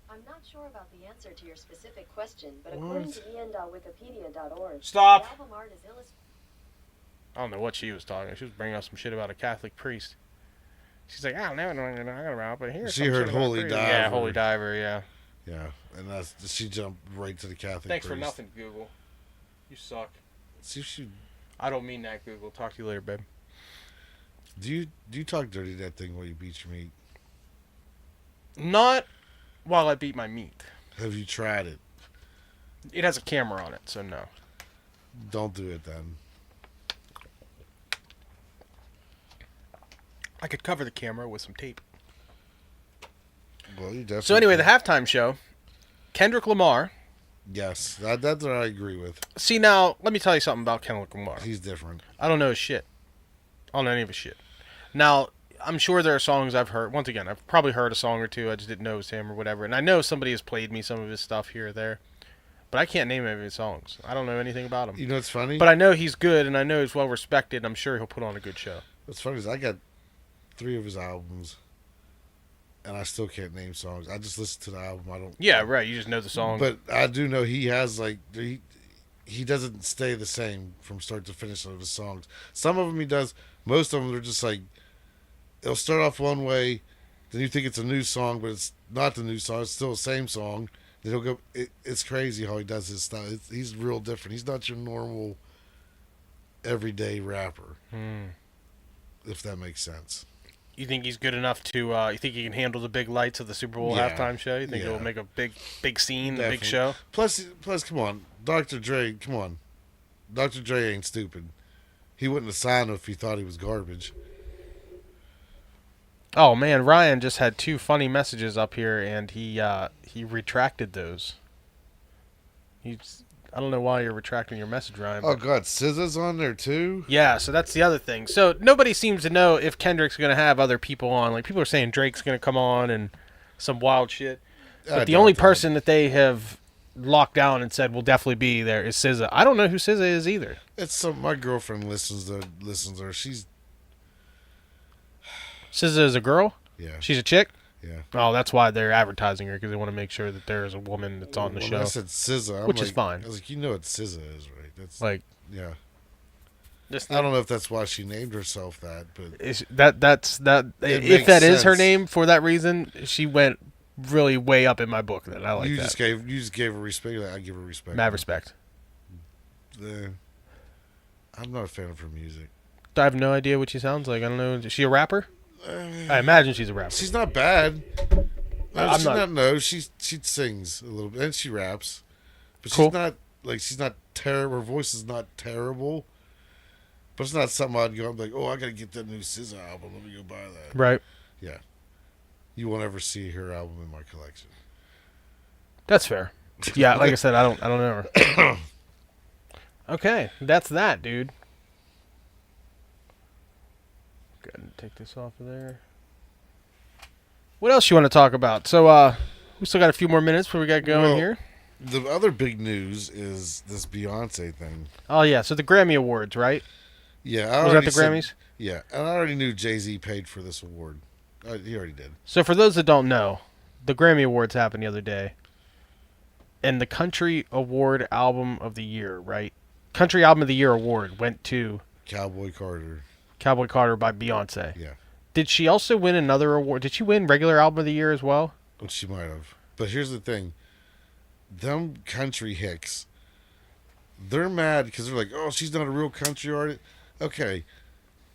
I'm not sure about the answer to your specific question, but according to en.wikipedia.org, Stop. the album art is illustrated. I don't know what she was talking. She was bringing up some shit about a Catholic priest. She's like, I don't know what I'm talking about, but here's She heard Holy Diver. Yeah, Holy Diver, yeah. Yeah, and she jumped right to the Catholic Thanks priest. for nothing, Google. You suck. See if she... I don't mean that, Google. Talk to you later, babe. Do you talk dirty to that thing while you beat your meat? Not while I beat my meat. Have you tried it? It has a camera on it, so no. Don't do it then. I could cover the camera with some tape. Well, you definitely. So anyway, the halftime show, Kendrick Lamar. Yes, that's what I agree with. See, now, let me tell you something about Kendrick Lamar. He's different. I don't know his shit. I don't know any of his shit. Now, I'm sure there are songs I've heard. Once again, I've probably heard a song or two. I just didn't know it was him or whatever. And I know somebody has played me some of his stuff here or there. But I can't name any of his songs. I don't know anything about him. You know what's funny? But I know he's good, and I know he's well respected. I'm sure he'll put on a good show. What's funny is I got 3 of his albums, and I still can't name songs. I just listen to the album. I don't. Yeah, right. You just know the song. But I do know he has like he doesn't stay the same from start to finish of his songs. Some of them he does. Most of them are just like it'll start off one way, then you think it's a new song, but it's not the new song. It's still the same song. Then he'll go. It's crazy how he does his style. He's real different. He's not your normal everyday rapper. If that makes sense. You think he's good enough to? You think he can handle the big lights of the Super Bowl halftime show? You think he'll make a big scene, Definitely. a big show? Plus, come on, Dr. Dre. Come on, Dr. Dre ain't stupid. He wouldn't have signed him if he thought he was garbage. Oh man, Ryan just had 2 funny messages up here, and he retracted those. I don't know why you're retracting your message, Ryan. Oh God, SZA's on there too. Yeah, so that's the other thing. So nobody seems to know if Kendrick's going to have other people on. Like, people are saying Drake's going to come on and some wild shit. But the only person that they have locked down and said will definitely be there is SZA. I don't know who SZA is either. It's some. My girlfriend listens to her. She's SZA is a girl? yeah. She's a chick? Yeah. Oh, that's why they're advertising her, because they want to make sure that there is a woman that's on the show. I said SZA, Which is fine. I was like, you know what SZA is, right? That's Like, yeah. just I don't know if that's why she named herself that, but that's It if makes that is her sense. name for that reason, she went really way up in my book. Then I like you that. just gave her respect. Like, I give her respect. Mad respect. I'm not a fan of her music. I have no idea what she sounds like. I don't know. Is she a rapper? I imagine she's a rapper. She's not bad. No, I'm she's not- No, she sings a little bit and she raps, but Cool. she's not terrible. Her voice is not terrible, but it's not something I'd go. I'm like, oh, I gotta get that new SZA album. Let me go buy that. Right. Yeah, you won't ever see her album in my collection. That's fair. Yeah, like I said, I don't know her. Okay, that's that, dude. Go ahead and take this off of there. What else you want to talk about? So, we still got a few more minutes before we got going Well, here. The other big news is this Beyonce thing. Oh yeah, so the Grammy Awards, right? Yeah, Was that the Grammys? Yeah, and I already knew Jay-Z paid for this award. He already did. So for those that don't know, the Grammy Awards happened the other day, and the Country Award Album of the Year, right? Country Album of the Year award went to Cowboy Carter. Cowboy Carter by Beyonce. Yeah, Did she also win another award? Did she win regular Album of the Year as well? which she might have. But here's the thing. Them country hicks, they're mad because they're like, oh, she's not a real country artist. Okay,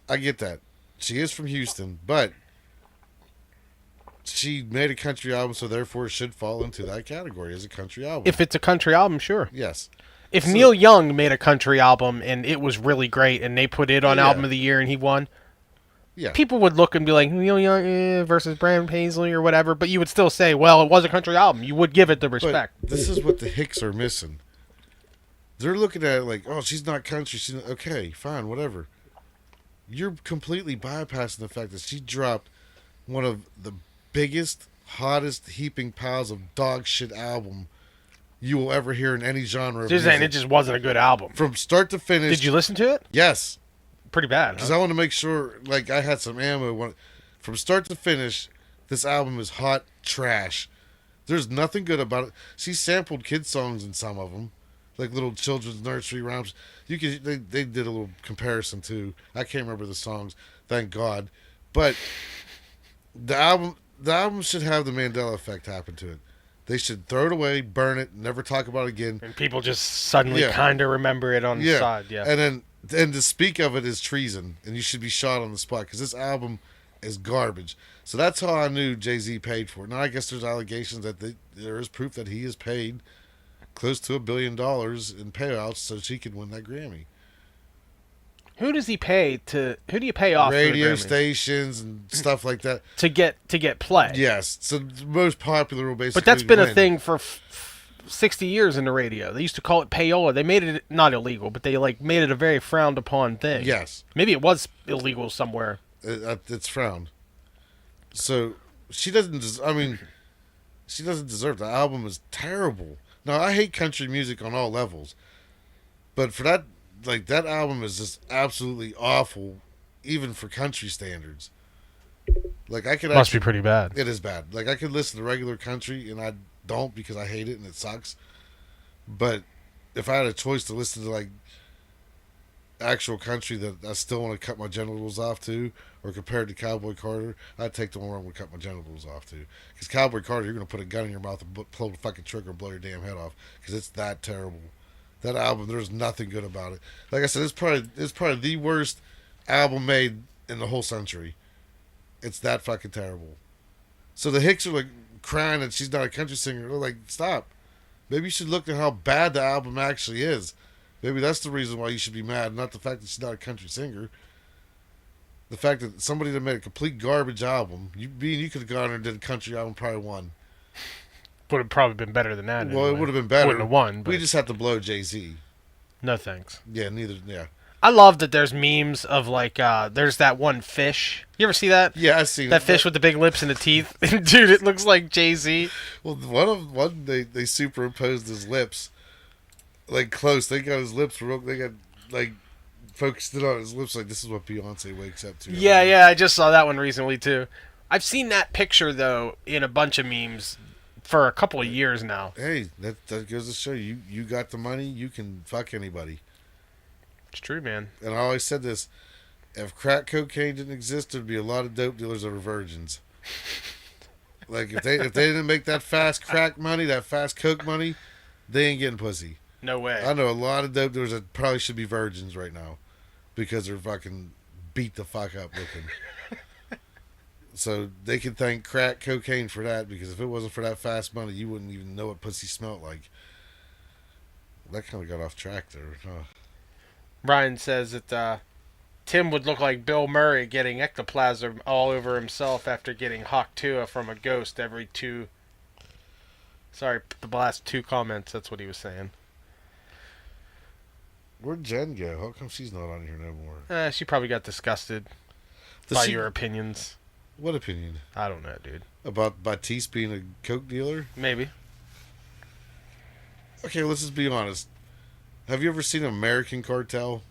I get that. She is from Houston, but she made a country album, so therefore it should fall into that category as a country album. If it's a country album, sure. Yes. If So- Neil Young made a country album and it was really great and they put it on Yeah. Album of the Year and he won, Yeah. people would look and be like, Neil Young versus Brandon Paisley or whatever, but you would still say, well, it was a country album. You would give it the respect. But this is what the hicks are missing. They're looking at it like, oh, she's not country. She's not, okay, fine, whatever. You're completely bypassing the fact that she dropped one of the biggest, hottest heaping piles of dog shit album you will ever hear in any genre of Just saying, it music. just wasn't a good album. From start to finish. Did you listen to it? Yes. Pretty bad. Because Huh? I want to make sure, like, I had some ammo. From start to finish, this album is hot trash. There's nothing good about it. She sampled kid songs in some of them, like little children's nursery rhymes. They did a little comparison too. I can't remember the songs, thank God. But the album should have the Mandela effect happen to it. They should throw it away, burn it, never talk about it again. And people just suddenly Yeah. kind of remember it on the side. Yeah. And to speak of it is treason, and you should be shot on the spot because this album is garbage. So that's how I knew Jay-Z paid for it. Now I guess there's allegations that there is proof that he is paid close to $1 billion in payouts so she could win that Grammy. Who does he pay to? Who do you pay off Radio for the Grammys? stations and stuff like that. to get play? Yes, so the most popular will basically. But that's been a win. thing for 60 years in the radio. They used to call it payola. They made it not illegal, but they made it a very frowned upon thing. Yes, Maybe it was illegal somewhere. it's frowned. So she doesn't. She doesn't deserve. The album is terrible. Now I hate country music on all levels, but for that, that album is just absolutely awful, even for country standards. Like I could Must actually, be pretty bad. It is bad. Like I could listen to regular country, and I don't because I hate it and it sucks. But if I had a choice to listen to actual country that I still want to cut my genitals off to, or compared to Cowboy Carter, I'd take the one where I'm going to cut my genitals off to. Because Cowboy Carter, you're going to put a gun in your mouth and pull the fucking trigger and blow your damn head off. Because it's that terrible. That album, there's nothing good about it. Like I said, it's probably the worst album made in the whole century. It's that fucking terrible. So the hicks are crying that she's not a country singer. They're like, stop. Maybe you should look at how bad the album actually is. Maybe that's the reason why you should be mad, not the fact that she's not a country singer. The fact that somebody that made a complete garbage album, you could have gone and did a country album, probably won. Would have probably been better than that. Well, anyway. it would have been better. Wouldn't have won. But We just have to blow Jay-Z. no thanks. Yeah, neither. Yeah. I love that there's memes of like there's that one fish. You ever see that? Yeah, I've seen That fish with the big lips and the teeth. Dude, it looks like Jay-Z. Well, one they superimposed his lips, like close. They got his lips real. They got like focused it on his lips. Like this is what Beyonce wakes up to. Yeah, I just saw that one recently too. I've seen that picture though in a bunch of memes for a couple of years now. Hey, that goes to show you got the money. You can fuck anybody. It's true, man. And I always said this: if crack cocaine didn't exist, there'd be a lot of dope dealers that are virgins. Like if they didn't make that fast crack money, that fast coke money, they ain't getting pussy. No way. I know a lot of dope dealers that probably should be virgins right now because they're fucking beat the fuck up looking. So they can thank crack cocaine for that, because if it wasn't for that fast money, you wouldn't even know what pussy smelled like. That kind of got off track there. Huh? Ryan says that Tim would look like Bill Murray getting ectoplasm all over himself after getting Hawk-Tua from a ghost every two... Sorry, the last two comments, that's what he was saying. Where'd Jen go? How come she's not on here no more? She probably got disgusted by your opinions. What opinion? I don't know, dude. About Batiste being a coke dealer? Maybe. Okay, let's just be honest. Have you ever seen American Cartel?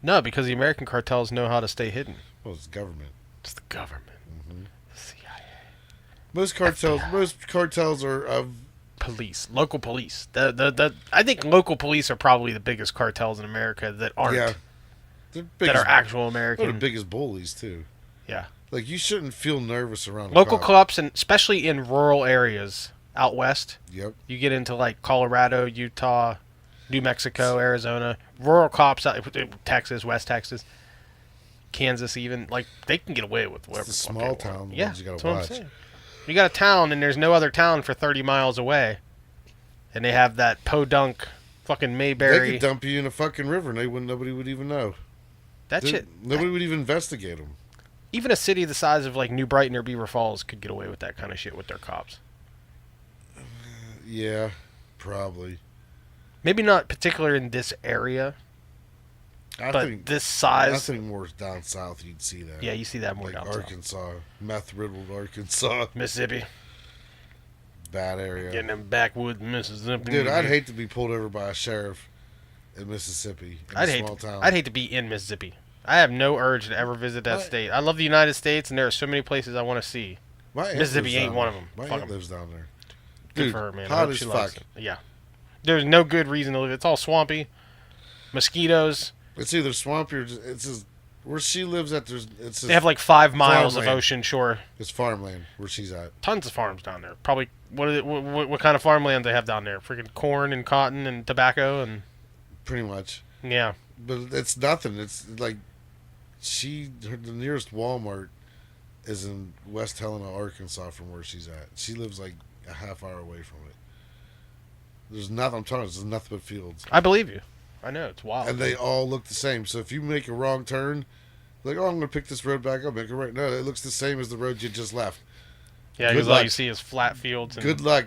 No, because the American cartels know how to stay hidden. Well, it's government. It's the government. Mm-hmm. The CIA. Most cartels are of police, local police. I think local police are probably the biggest cartels in America that aren't. Yeah. That are actual American. They're the biggest bullies too. Yeah. Like you shouldn't feel nervous around local a cop. cops, and especially in rural areas out west. Yep. You get into like Colorado, Utah, New Mexico, Arizona, rural cops out Texas, West Texas, Kansas, even like they can get away with whatever. It's the small town. Yeah, You gotta that's what I'm watch. saying. You got a town and there's no other town for 30 miles away, and they have that podunk fucking Mayberry. They could dump you in a fucking river, and nobody would even know. That shit. Nobody would even investigate them. Even a city the size of like New Brighton or Beaver Falls could get away with that kind of shit with their cops. Yeah, probably. Maybe not particular in this area, but this size. I think more down south you'd see that. Yeah, you see that more like down Arkansas, south. meth-riddled Arkansas. Mississippi. Bad area. Getting them backwoods Mississippi. Dude, I'd hate to be pulled over by a sheriff in Mississippi, in a small town. I'd hate to be in Mississippi. I have no urge to ever visit that state. I love the United States, and there are so many places I want to see. Mississippi ain't one of them. My Fuck aunt 'em. lives down there. Good Dude, for her, man. I hot hope as she fuck. loves it. Yeah. There's no good reason to live. It's all swampy. Mosquitoes. It's either swamp or it's just, where she lives at. They have like 5 miles of farmland. ocean shore. It's farmland where she's at. Tons of farms down there. Probably what kind of farmland they have down there? Freaking corn and cotton and tobacco and Pretty much. yeah. But it's nothing. It's like the nearest Walmart is in West Helena, Arkansas, from where she's at. She lives like a half hour away from it. There's nothing. I'm telling you, there's nothing but fields. I believe you. I know it's wild. And they all look the same. So if you make a wrong turn, like, oh, I'm going to pick this road back up, make it right. No, it looks the same as the road you just left. Yeah, because all you see is flat fields. And... Good luck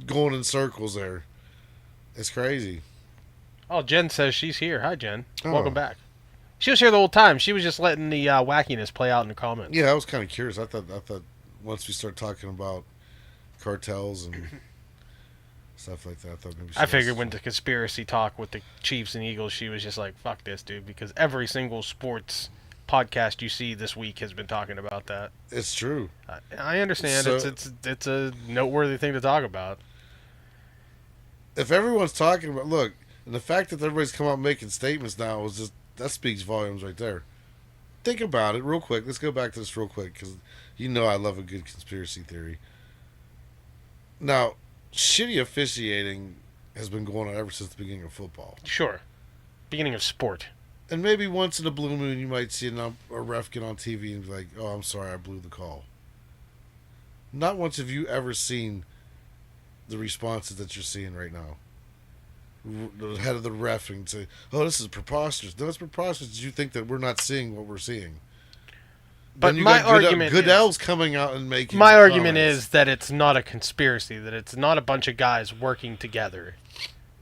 going in circles there. It's crazy. Oh, Jen says she's here. Hi, Jen. Oh. Welcome back. She was here the whole time. She was just letting the wackiness play out in the comments. Yeah, I was kind of curious. I thought once we start talking about cartels and stuff like that, I thought maybe I figured when the conspiracy talk with the Chiefs and Eagles, she was just like, fuck this, dude, because every single sports podcast you see this week has been talking about that. It's true. I understand. So, it's a noteworthy thing to talk about. If everyone's talking about, look, and the fact that everybody's come out making statements now is just, that speaks volumes right there. Think about it real quick. Let's go back to this real quick, because you know I love a good conspiracy theory. Now, shitty officiating has been going on ever since the beginning of football. Sure. Beginning of sport. And maybe once in a blue moon you might see a ref get on TV and be like, oh, I'm sorry, I blew the call. Not once have you ever seen the responses that you're seeing right now. The head of the ref and say, oh, this is preposterous. No, it's preposterous. You think that we're not seeing what we're seeing. But Then you my got Goodell, argument Goodell's coming out and making. My argument comments. is that it's not a conspiracy, that it's not a bunch of guys working together.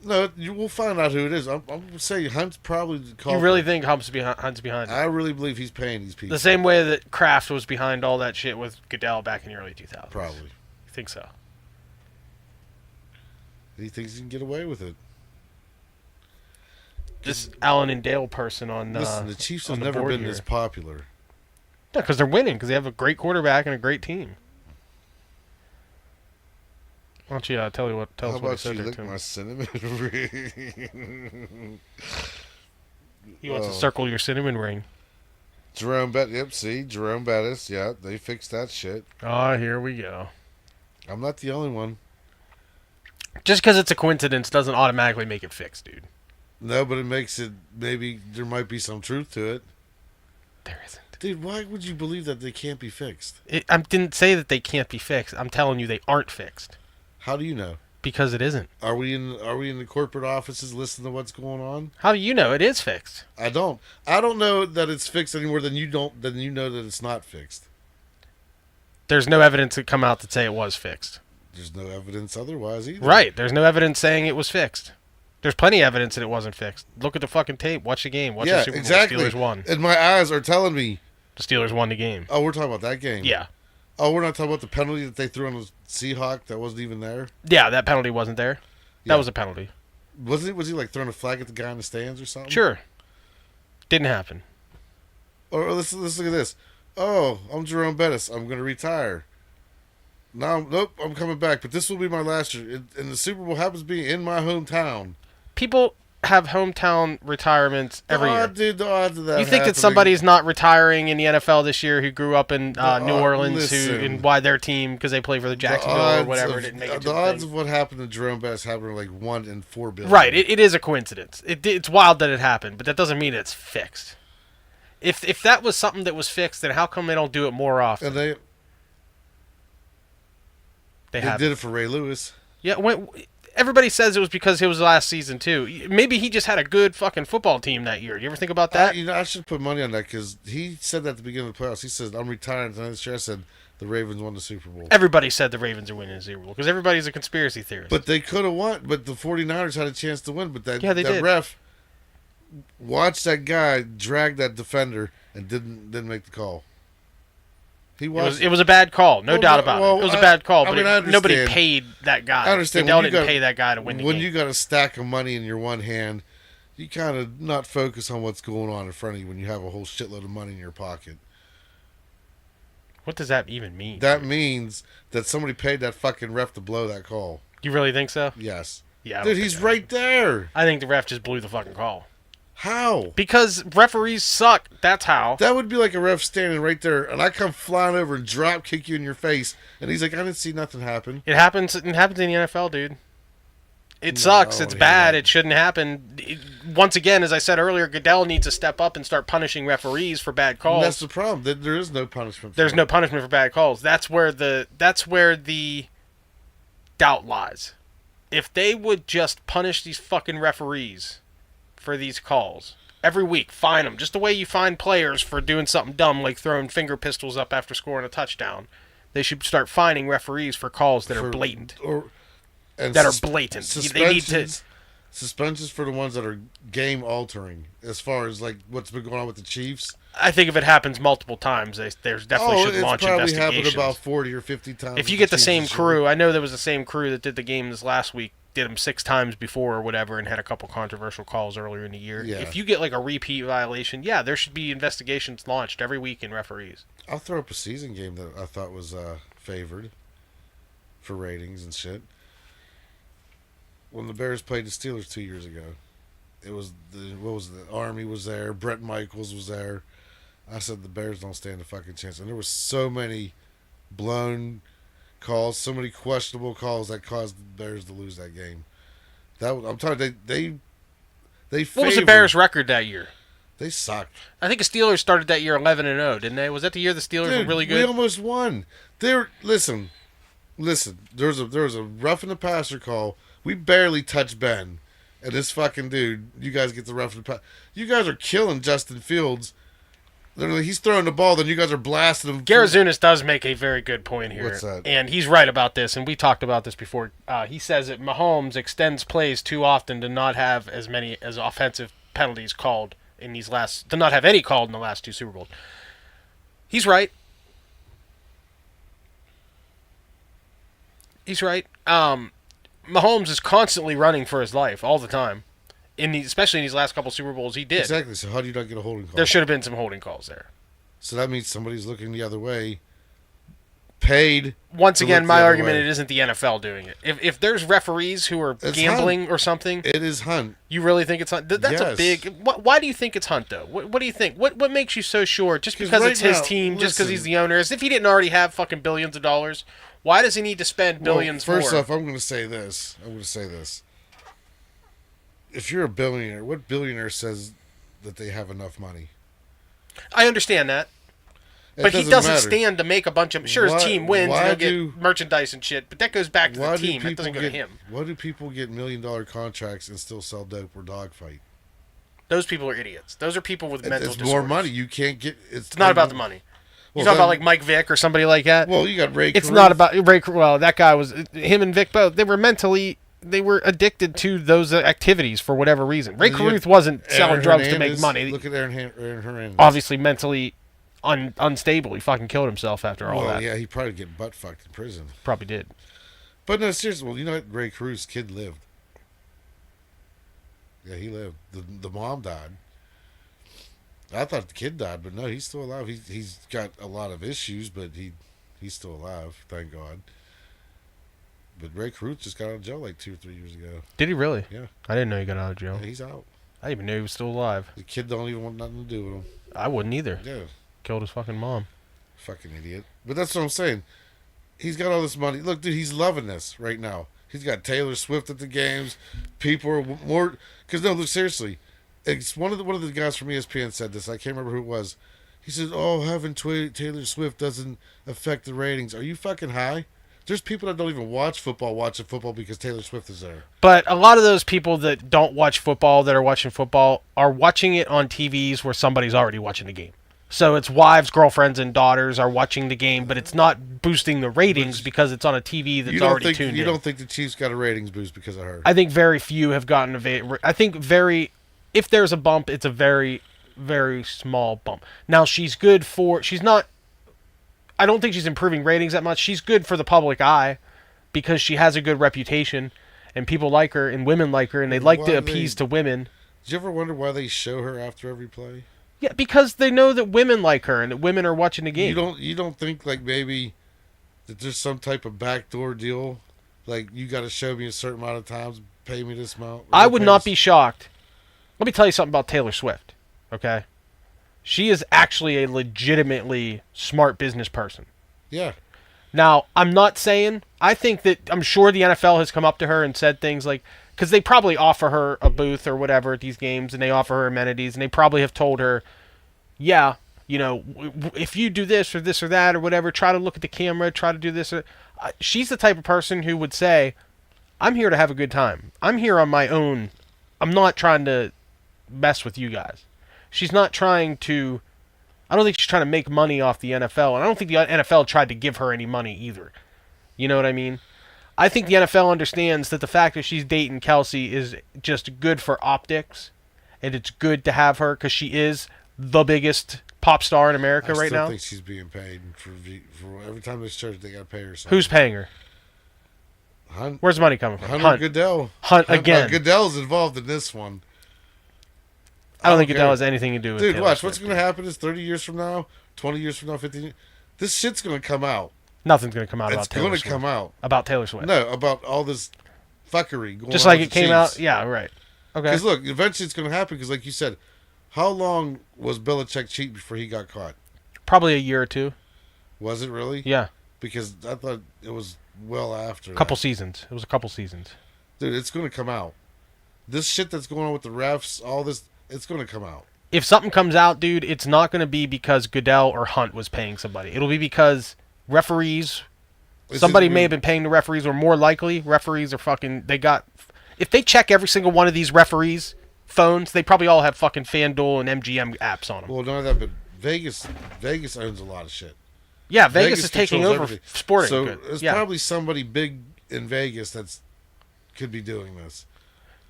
No, we'll find out who it is. I'm gonna say Hunt's probably the culprit. You really think Hunt's behind it? I really believe he's paying these people. The same way that Kraft was behind all that shit with Goodell back in the early 2000s. Probably. You think so? He thinks he can get away with it. This Allen and Dale person on Listen, the Chiefs have on the never board been here. this popular. Yeah, because they're winning, because they have a great quarterback and a great team. Why don't you tell us How what he about said you there, lick Tim? my cinnamon ring? He wants to circle your cinnamon ring. Jerome Bettis. Yep, see? Jerome Bettis. Yeah, they fixed that shit. Oh, here we go. I'm not the only one. Just because it's a coincidence doesn't automatically make it fixed, dude. No, but it makes it, maybe there might be some truth to it. There isn't. Dude, why would you believe that they can't be fixed? I didn't say that they can't be fixed. I'm telling you they aren't fixed. How do you know? Because it isn't. Are we in the corporate offices listening to what's going on? How do you know it is fixed? I don't know that it's fixed any more than you know that it's not fixed. There's no evidence to come out to say it was fixed. There's no evidence otherwise either. Right. There's no evidence saying it was fixed. There's plenty of evidence that it wasn't fixed. Look at the fucking tape. Watch the game. Watch the Super Bowl. Exactly. The Steelers won. And my eyes are telling me. The Steelers won the game. Oh, we're talking about that game. Yeah. Oh, we're not talking about the penalty that they threw on the Seahawk that wasn't even there. Yeah, that penalty wasn't there. Yeah. That was a penalty. Was he like throwing a flag at the guy in the stands or something? Sure. Didn't happen. Or let's look at this. Oh, I'm Jerome Bettis. I'm going to retire. Nope, I'm coming back. But this will be my last year. And the Super Bowl happens to be in my hometown. People have hometown retirements every year. Dude, the odds of that You think that happening- somebody's not retiring in the NFL this year who grew up in New Orleans, listen. and why their team, because they play for the Jacksonville or whatever, didn't make it to the the odds thing. of what happened to Jerome Bettis happened like 1 in 4 billion. Right, it is a coincidence. It's wild that it happened, but that doesn't mean it's fixed. If that was something that was fixed, then how come they don't do it more often? And they have. did it for Ray Lewis. Yeah, everybody says it was because it was last season too. Maybe he just had a good fucking football team that year. You ever think about that? I should put money on that because he said that at the beginning of the playoffs. He says, I'm retiring tonight this year. I said, the Ravens won the Super Bowl. Everybody said the Ravens are winning the Super Bowl because everybody's a conspiracy theorist. But they could have won. But the 49ers had a chance to win. But that they did. ref watched that guy drag that defender and didn't make the call. He it was a bad call, no doubt about it. It was a bad call, but nobody paid that guy. I understand. Goodell didn't pay that guy to win the game. When you got a stack of money in your one hand, you kind of not focus on what's going on in front of you when you have a whole shitload of money in your pocket. What does that even mean? That means that somebody paid that fucking ref to blow that call. You really think so? Yes. Yeah. Dude, he's right there. I think the ref just blew the fucking call. How? Because referees suck. That's how. That would be like a ref standing right there, and I come flying over and drop kick you in your face, and he's like, I didn't see nothing happen. It happens. It happens in the NFL, dude. It sucks. It's bad. Yeah. It shouldn't happen. Once again, as I said earlier, Goodell needs to step up and start punishing referees for bad calls. And that's the problem. There is no punishment. There's no punishment for bad calls. That's where the doubt lies. If they would just punish these fucking referees for these calls every week, fine them, just the way you fine players for doing something dumb like throwing finger pistols up after scoring a touchdown. They should start fining referees for calls that are blatant. Are blatant. They need to suspensions for the ones that are game altering. As far as like what's been going on with the Chiefs, I think if it happens multiple times, there's definitely should launch investigations. It's probably happened about 40 or 50 times. If you get the same crew, I know there was the same crew that did the game this last week. Did them 6 times before or whatever, and had a couple controversial calls earlier in the year. Yeah. If you get like a repeat violation, yeah, there should be investigations launched every week in referees. I'll throw up a season game that I thought was favored for ratings and shit. When the Bears played the Steelers 2 years ago, it was the Army was there, Brett Michaels was there. I said the Bears don't stand a fucking chance, and there was so many blown calls, so many questionable calls that caused the Bears to lose that game. I'm telling you, they What was the Bears' record that year? They sucked. I think the Steelers started that year 11-0, didn't they? Was that the year the Steelers were really good? We almost won. Listen. There was a roughing the passer call. We barely touched Ben, and this fucking dude. You guys get the roughing the passer. You guys are killing Justin Fields. Literally, he's throwing the ball, then you guys are blasting him. Garazunas does make a very good point here. What's that? And he's right about this, and we talked about this before. He says that Mahomes extends plays too often to not have as many as offensive penalties called in these last, to not have any called in the last 2 Super Bowls. He's right. He's right. Mahomes is constantly running for his life all the time. Especially in these last couple Super Bowls, he did. Exactly. So how do you not get a holding call? There should have been some holding calls there. So that means somebody's looking the other way, paid. Once again, my argument, it isn't the NFL doing it. If there's referees who are gambling Hunt. Or something, it is Hunt. You really think it's Hunt? That's yes. a big. Why do you think it's Hunt though? What do you think? What makes you so sure? Just because right it's his now, team, just because listen. he's the owner, as if he didn't already have fucking billions of dollars. Why does he need to spend billions first more? off, I'm going to say this. If you're a billionaire, what billionaire says that they have enough money? I understand that. But he doesn't stand to make a bunch of... Sure, his team wins and he'll get merchandise and shit, but that goes back to the team. That doesn't go to him. Why do people get $1 million contracts and still sell dope or dogfight? Those people are idiots. Those are people with mental disorders. It's more money. You can't get... It's not about the money. You're talking about like Mike Vick or somebody like that? Well, you got Ray It's Caruth. not about... Well, that guy was... Him and Vick both. They were mentally... They were addicted to those activities for whatever reason. Ray Caruth wasn't selling drugs to make money. Look at Aaron Hernandez. Obviously, mentally unstable. He fucking killed himself after all that. Yeah, he probably get butt fucked in prison. Probably did. But no, seriously. Well, you know what? Ray Caruth's kid lived. Yeah, he lived. The mom died. I thought the kid died, but no, he's still alive. He's got a lot of issues, but he's still alive. Thank God. But Ray Caruth just got out of jail like 2 or 3 years ago. Did he really? Yeah. I didn't know he got out of jail. Yeah, he's out. I didn't even know he was still alive. The kid don't even want nothing to do with him. I wouldn't either. Yeah. Killed his fucking mom. Fucking idiot. But that's what I'm saying. He's got all this money. Look, dude, he's loving this right now. He's got Taylor Swift at the games. People are more... Because, no, look, seriously. It's one of the guys from ESPN said this. I can't remember who it was. He said, having Taylor Swift doesn't affect the ratings. Are you fucking high? There's people that don't even watching football because Taylor Swift is there. But a lot of those people that don't watch football, that are watching football, are watching it on TVs where somebody's already watching the game. So it's wives, girlfriends, and daughters are watching the game, but it's not boosting the ratings because it's on a TV that's already tuned in. You don't think the Chiefs got a ratings boost because of her? I think very few have gotten if there's a bump, it's a very, very small bump. Now, she's not... I don't think she's improving ratings that much. She's good for the public eye because she has a good reputation and people like her and women like her and they like to appease to women. Did you ever wonder why they show her after every play? Yeah, because they know that women like her and that women are watching the game. You don't think like maybe that there's some type of backdoor deal? Like you got to show me a certain amount of times, pay me this amount? I would not be shocked. Let me tell you something about Taylor Swift, okay? She is actually a legitimately smart business person. Yeah. Now, I'm sure the NFL has come up to her and said things like, because they probably offer her a booth or whatever at these games, and they offer her amenities, and they probably have told her, yeah, if you do this or that or whatever, try to look at the camera, try to do this. She's the type of person who would say, I'm here to have a good time. I'm here on my own. I'm not trying to mess with you guys. She's not trying to... I don't think she's trying to make money off the NFL, and I don't think the NFL tried to give her any money either. You know what I mean? I think the NFL understands that the fact that she's dating Kelsey is just good for optics, and it's good to have her because she is the biggest pop star in America right now. I think she's being paid for every time there's church, they got to pay her something. Who's paying her? Hunt. Where's the money coming from? Hunter Goodell. Hunt again. Goodell's involved in this one. I don't think Goodell has anything to do with it. Dude, watch. What's going to happen is 30 years from now, 20 years from now, 15 years, this shit's going to come out. Nothing's going to come out about Taylor Swift. It's going to come out. About Taylor Swift. No, about all this fuckery going on. Just like it came out. Yeah, right. Okay. Because look, eventually it's going to happen because like you said, how long was Belichick cheating before he got caught? Probably a year or two. Was it really? Yeah. Because I thought it was well after Couple seasons. It was a couple seasons. Dude, it's going to come out. This shit that's going on with the refs, all this, it's going to come out. If something comes out, dude, it's not going to be because Goodell or Hunt was paying somebody. It'll be because referees, somebody may have been paying the referees, or more likely, referees are fucking, if they check every single one of these referees' phones, they probably all have fucking FanDuel and MGM apps on them. Well, none of that, but Vegas owns a lot of shit. Yeah, Vegas is taking controls over everything. sporting. So Good. there's Yeah. probably somebody big in Vegas that's could be doing this.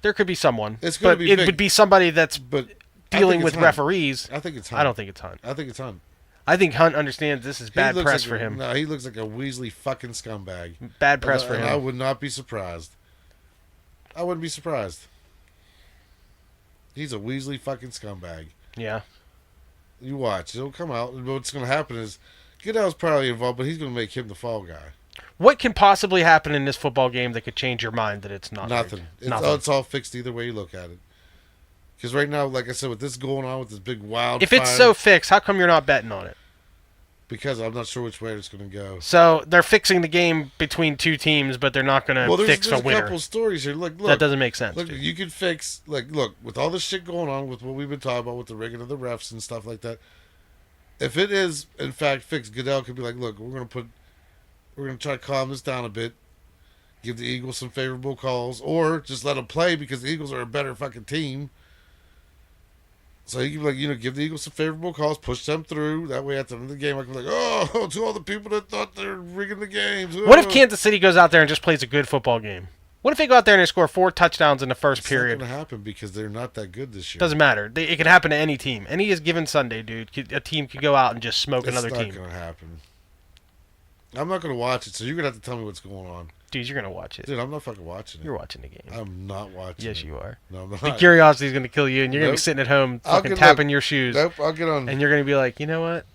There could be someone, It's gonna but be it big. would be somebody that's But dealing I think with it's Hunt. referees. I think it's Hunt. I don't think it's Hunt. I think it's Hunt. I think Hunt understands this is bad looks press like for a- him. No, he looks like a Weasley fucking scumbag. Bad press for And I him. would not be surprised. I wouldn't be surprised. He's a Weasley fucking scumbag. Yeah. You watch. It'll come out. What's going to happen is Goodell's probably involved, but he's going to make him the fall guy. What can possibly happen in this football game that could change your mind that it's not Nothing. rigged? Nothing. It's all fixed either way you look at it. Because right now, like I said, with this going on with this big wild If it's so fixed, how come you're not betting on it? Because I'm not sure which way it's going to go. So they're fixing the game between two teams, but they're not going to fix there's a winner. couple stories here. Look, That doesn't make sense. Look, dude. you could fix look with all this shit going on with what we've been talking about with the rigging of the refs and stuff like that. If it is in fact fixed, Goodell could be like, look, we're gonna try to calm this down a bit, give the Eagles some favorable calls, or just let them play because the Eagles are a better fucking team. So he can be like, give the Eagles some favorable calls, push them through. That way, at the end of the game, I can be like, oh, to all the people that thought they're rigging the games. What if oh." Kansas City goes out there and just plays a good football game? What if they go out there and they score 4 touchdowns in the first It's period? not going to happen because they're not that good this year. Doesn't matter. It can happen to any team. Any given Sunday, dude. A team could go out and just smoke another team. It's not going to happen. I'm not going to watch it, so you're going to have to tell me what's going on. Dude, you're going to watch it. Dude, I'm not fucking watching it. You're watching the game. I'm not watching Yes, it. you are. No, I'm not. The curiosity is going to kill you, and you're going to be Nope. sitting at home I'll fucking get- tapping your shoes. Nope, I'll get on. And you're going to be like, you know what?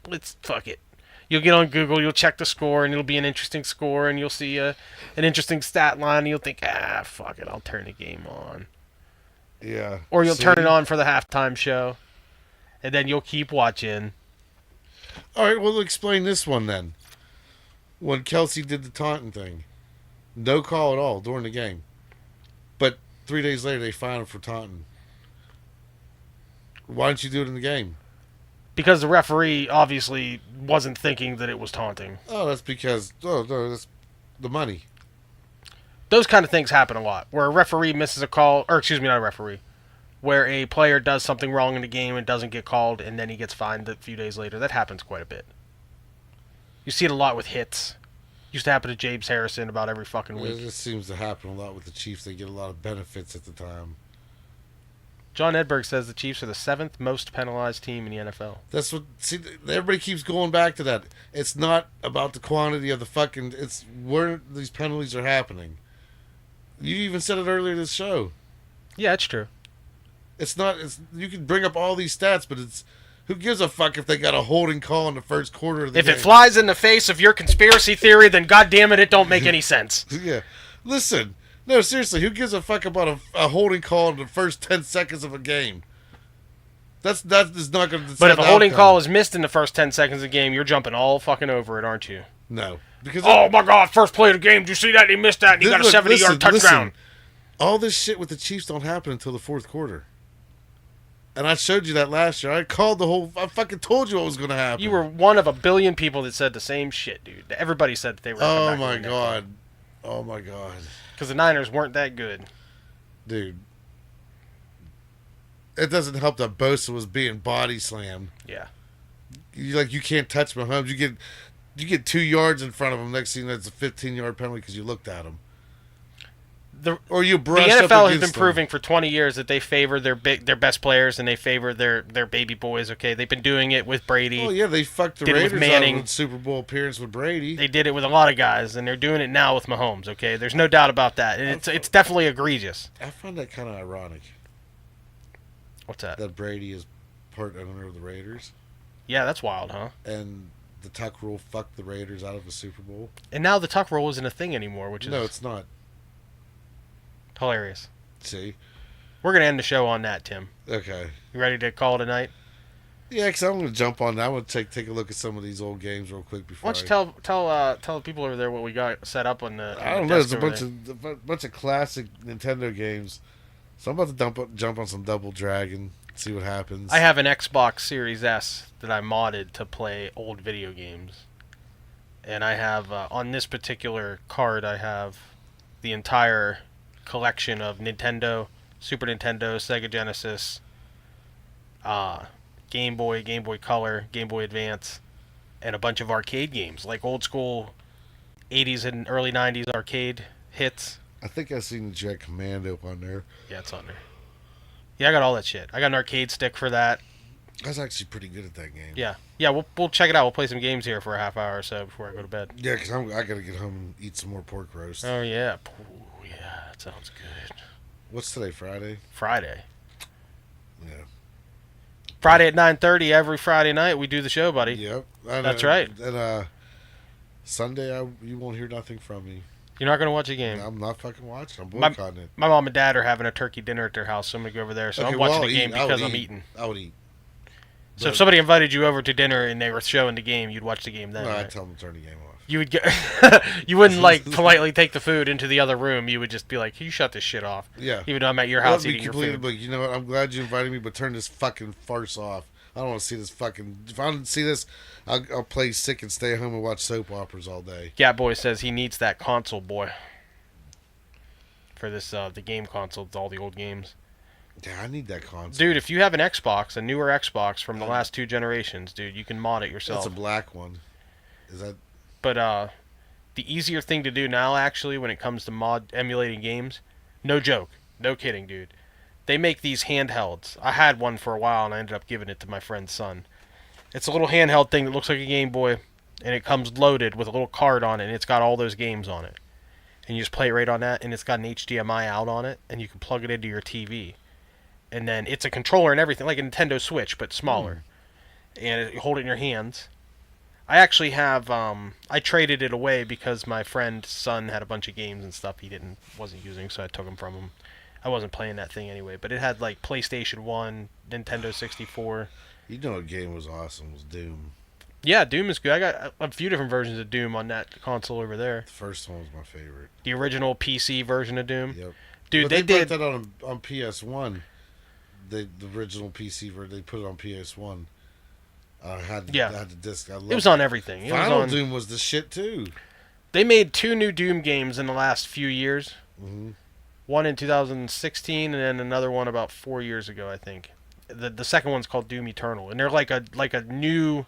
Let's fuck it. You'll get on Google, you'll check the score, and it'll be an interesting score, and you'll see an interesting stat line, and you'll think, fuck it, I'll turn the game on. Yeah. Or you'll turn See? it on for the halftime show, and then you'll keep watching. All right, well, explain this one then. When Kelsey did the taunting thing, no call at all during the game. But 3 days later, they fined him for taunting. Why didn't you do it in the game? Because the referee obviously wasn't thinking that it was taunting. Oh, that's because, no, that's the money. Those kind of things happen a lot, where a referee misses a call, or excuse me, not a referee, where a player does something wrong in the game and doesn't get called, and then he gets fined a few days later. That happens quite a bit. You see it a lot with hits. Used to happen to James Harrison about every fucking It week. just seems to happen a lot with the Chiefs. They get a lot of benefits at the time. John Edberg says the Chiefs are the 7th most penalized team in the NFL. That's what. See, everybody keeps going back to that. It's not about the quantity of the fucking. It's where these penalties are happening. You even said it earlier this show. Yeah, it's true. It's not. It's you can bring up all these stats, but it's who gives a fuck if they got a holding call in the first quarter of the If game. it flies in the face of your conspiracy theory, then goddamn it don't make any sense. Yeah, listen. No, seriously, who gives a fuck about a holding call in the first 10 seconds of a game? That is not going to. But if a holding call is missed in the first 10 seconds of the game, you're jumping all fucking over it, aren't you? no, because Oh my God! First play of the game. Did you see that? He missed that. And he got a 70-yard touchdown. All this shit with the Chiefs don't happen until the fourth quarter. And I showed you that last year. I called the whole. I fucking told you what was going to happen. You were one of a billion people that said the same shit, dude. Everybody said that they were. Oh my god. Oh my god, Because the Niners weren't that good. dude. It doesn't help that Bosa was being body slammed. Yeah. You can't touch Mahomes. You get 2 yards in front of him. Next thing, that's a 15-yard penalty because you looked at him. Or you The brushed up NFL has been against them. proving for 20 years that they favor their best players and they favor their baby boys. Okay, they've been doing it with Brady. Oh yeah, they fucked the Did it with Raiders Manning. out of the Super Bowl appearance with Brady. They did it with a lot of guys, and they're doing it now with Mahomes. Okay, there's no doubt about that, and it's definitely egregious. I find that kind of ironic What's that? that Brady is part owner of the Raiders, Yeah, that's wild, huh? and the Tuck rule fucked the Raiders out of the Super Bowl. And now the tuck roll isn't a thing anymore, which is No, it's not. hilarious. See, We're gonna end the show on that, Tim. okay, You ready to call it a night? yeah, because I'm gonna jump on that. I'm gonna take a look at some of these old games real quick before. Why don't you tell the people over there what we got set up on the? I don't know. There's a bunch of classic Nintendo games. So I'm about to jump on some Double Dragon, see what happens. I have an Xbox Series S that I modded to play old video games, and I have on this particular card I have the entire collection of Nintendo, Super Nintendo, Sega Genesis, Game Boy, Game Boy Color, Game Boy Advance, and a bunch of arcade games, like old school 80s and early 90s arcade hits. I think I seen Jet Commando on there. Yeah, it's on there. Yeah, I got all that shit. I got an arcade stick for that. I was actually pretty good at that game. Yeah. Yeah, we'll check it out. We'll play some games here for a half hour or so before I go to bed. Yeah, because I got to get home and eat some more pork roast. Oh, yeah. Ooh, yeah, that sounds good. What's today, Friday? Friday. Yeah. Friday at 9:30 every Friday night we do the show, buddy. Yep. That's right. And Sunday, you won't hear nothing from me. You're not going to watch a game. I'm not fucking watching. I'm boycotting it. My mom and dad are having a turkey dinner at their house, so I'm going to go over there. So I'm watching the game because I'm eating. I would eat. So if somebody invited you over to dinner and they were showing the game, you'd watch the game then. No, right? I'd tell them to turn the game off. You would get. You wouldn't like politely take the food into the other room. You would just be like, "Can you shut this shit off?" Yeah. Even though I'm at your house eating your food. But you know what? I'm glad you invited me, but turn this fucking farce off. I don't want to see this fucking. If I don't see this, I'll play sick and stay home and watch soap operas all day. Gat Boy says he needs that console, boy. For this, the game console with all the old games. Yeah, I need that console. Dude, if you have an Xbox, a newer Xbox from the last 2 generations, dude, you can mod it yourself. That's a black one. Is that? But the easier thing to do now, actually, when it comes to emulating games, no joke, no kidding, dude. They make these handhelds. I had one for a while, and I ended up giving it to my friend's son. It's a little handheld thing that looks like a Game Boy, and it comes loaded with a little card on it, and it's got all those games on it. And you just play it right on that, and it's got an HDMI out on it, and you can plug it into your TV. And then it's a controller and everything, like a Nintendo Switch, but smaller. And you hold it in your hands. I actually have, I traded it away because my friend's son had a bunch of games and stuff he wasn't using, so I took them from him. I wasn't playing that thing anyway, but it had like PlayStation 1, Nintendo 64. You know, a game was awesome. Was Doom. Yeah, Doom is good. I got a few different versions of Doom on that console over there. The first one was my favorite. The original PC version of Doom. Yep. Dude, but they did that on PS1. The original PC version, they put it on PS1. I had the disc. I loved it was on everything. Final Doom was the shit too. They made 2 new Doom games in the last few years. Mm-hmm. One in 2016, and then another one about 4 years ago, I think. The second one's called Doom Eternal, and they're like a new,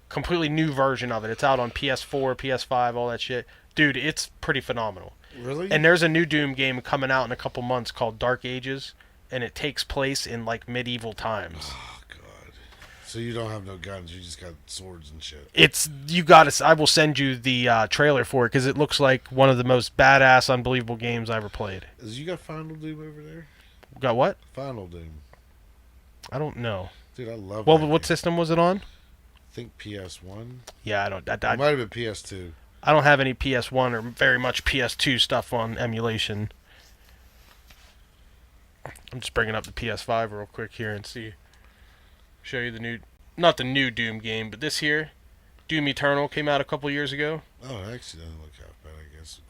completely new version of it. It's out on PS4, PS5, all that shit. Dude, it's pretty phenomenal. Really? And there's a new Doom game coming out in a couple months called Dark Ages, and it takes place in like medieval times. Oh god! So you don't have no guns; you just got swords and shit. I will send you the trailer for it because it looks like one of the most badass, unbelievable games I ever played. You got Final Doom over there? Got what? Final Doom. I don't know. Dude, I love. Well, that what game. system was it on? I think PS1. Yeah, I don't. It might have been PS2. I don't have any PS1 or very much PS2 stuff on emulation. I'm just bringing up the PS5 real quick here and show you the new, not the new Doom game, but this here, Doom Eternal came out a couple years ago. Oh, it actually doesn't look half bad, I guess.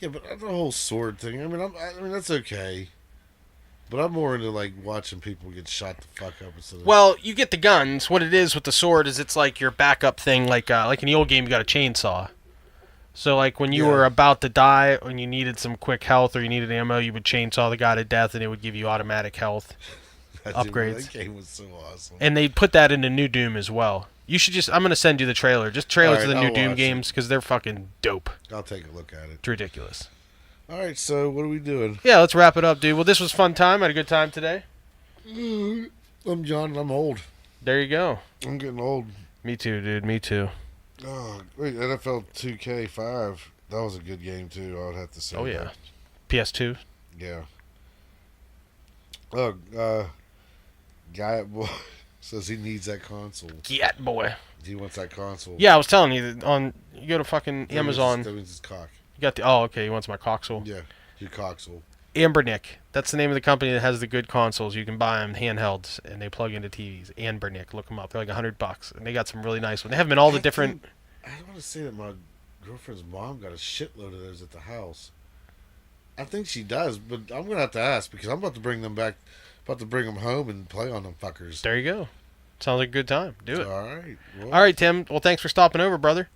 Yeah, but the whole sword thing. I mean, that's okay. But I'm more into like watching people get shot the fuck up instead of. Well, you get the guns. What it is with the sword is it's like your backup thing. Like in the old game, you got a chainsaw. So like when you were about to die and you needed some quick health or you needed ammo, you would chainsaw the guy to death and it would give you automatic health upgrades. That game was so awesome. And they put that into New Doom as well. You should I'm going to send you the trailer. Just trailers All of the right, new Doom watch games because they're fucking dope. I'll take a look at it. It's ridiculous. All right, so what are we doing? Yeah, let's wrap it up, dude. Well, this was a fun time. I had a good time today. I'm John and I'm old. There you go. I'm getting old. Me too, dude. Me too. Oh, wait, NFL 2K5. That was a good game, too, I would have to say. Oh, yeah. PS2. Yeah. Oh, Guy Boy says he needs that console. Get boy. He wants that console. Yeah, I was telling you that you go to fucking Amazon. That means his cock. You got okay, he wants my coxel. Yeah, your coxel. Ambernick. That's the name of the company that has the good consoles. You can buy them handhelds, and they plug into TVs. Ambernick. Look them up. They're like $100, and they got some really nice ones. They have them in all the different. I don't want to say that my girlfriend's mom got a shitload of those at the house. I think she does, but I'm gonna have to ask because I'm about to bring them back. About to bring them home and play on them fuckers. There you go. Sounds like a good time. Do it. All right. Well, all right, Tim. Well, thanks for stopping over, brother.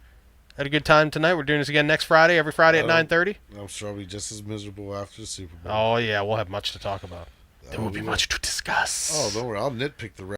Had a good time tonight. We're doing this again next Friday, every Friday at 9:30. I'm sure I'll be just as miserable after the Super Bowl. Oh, yeah. We'll have much to talk about. There will be much to discuss. Oh, don't worry. I'll nitpick the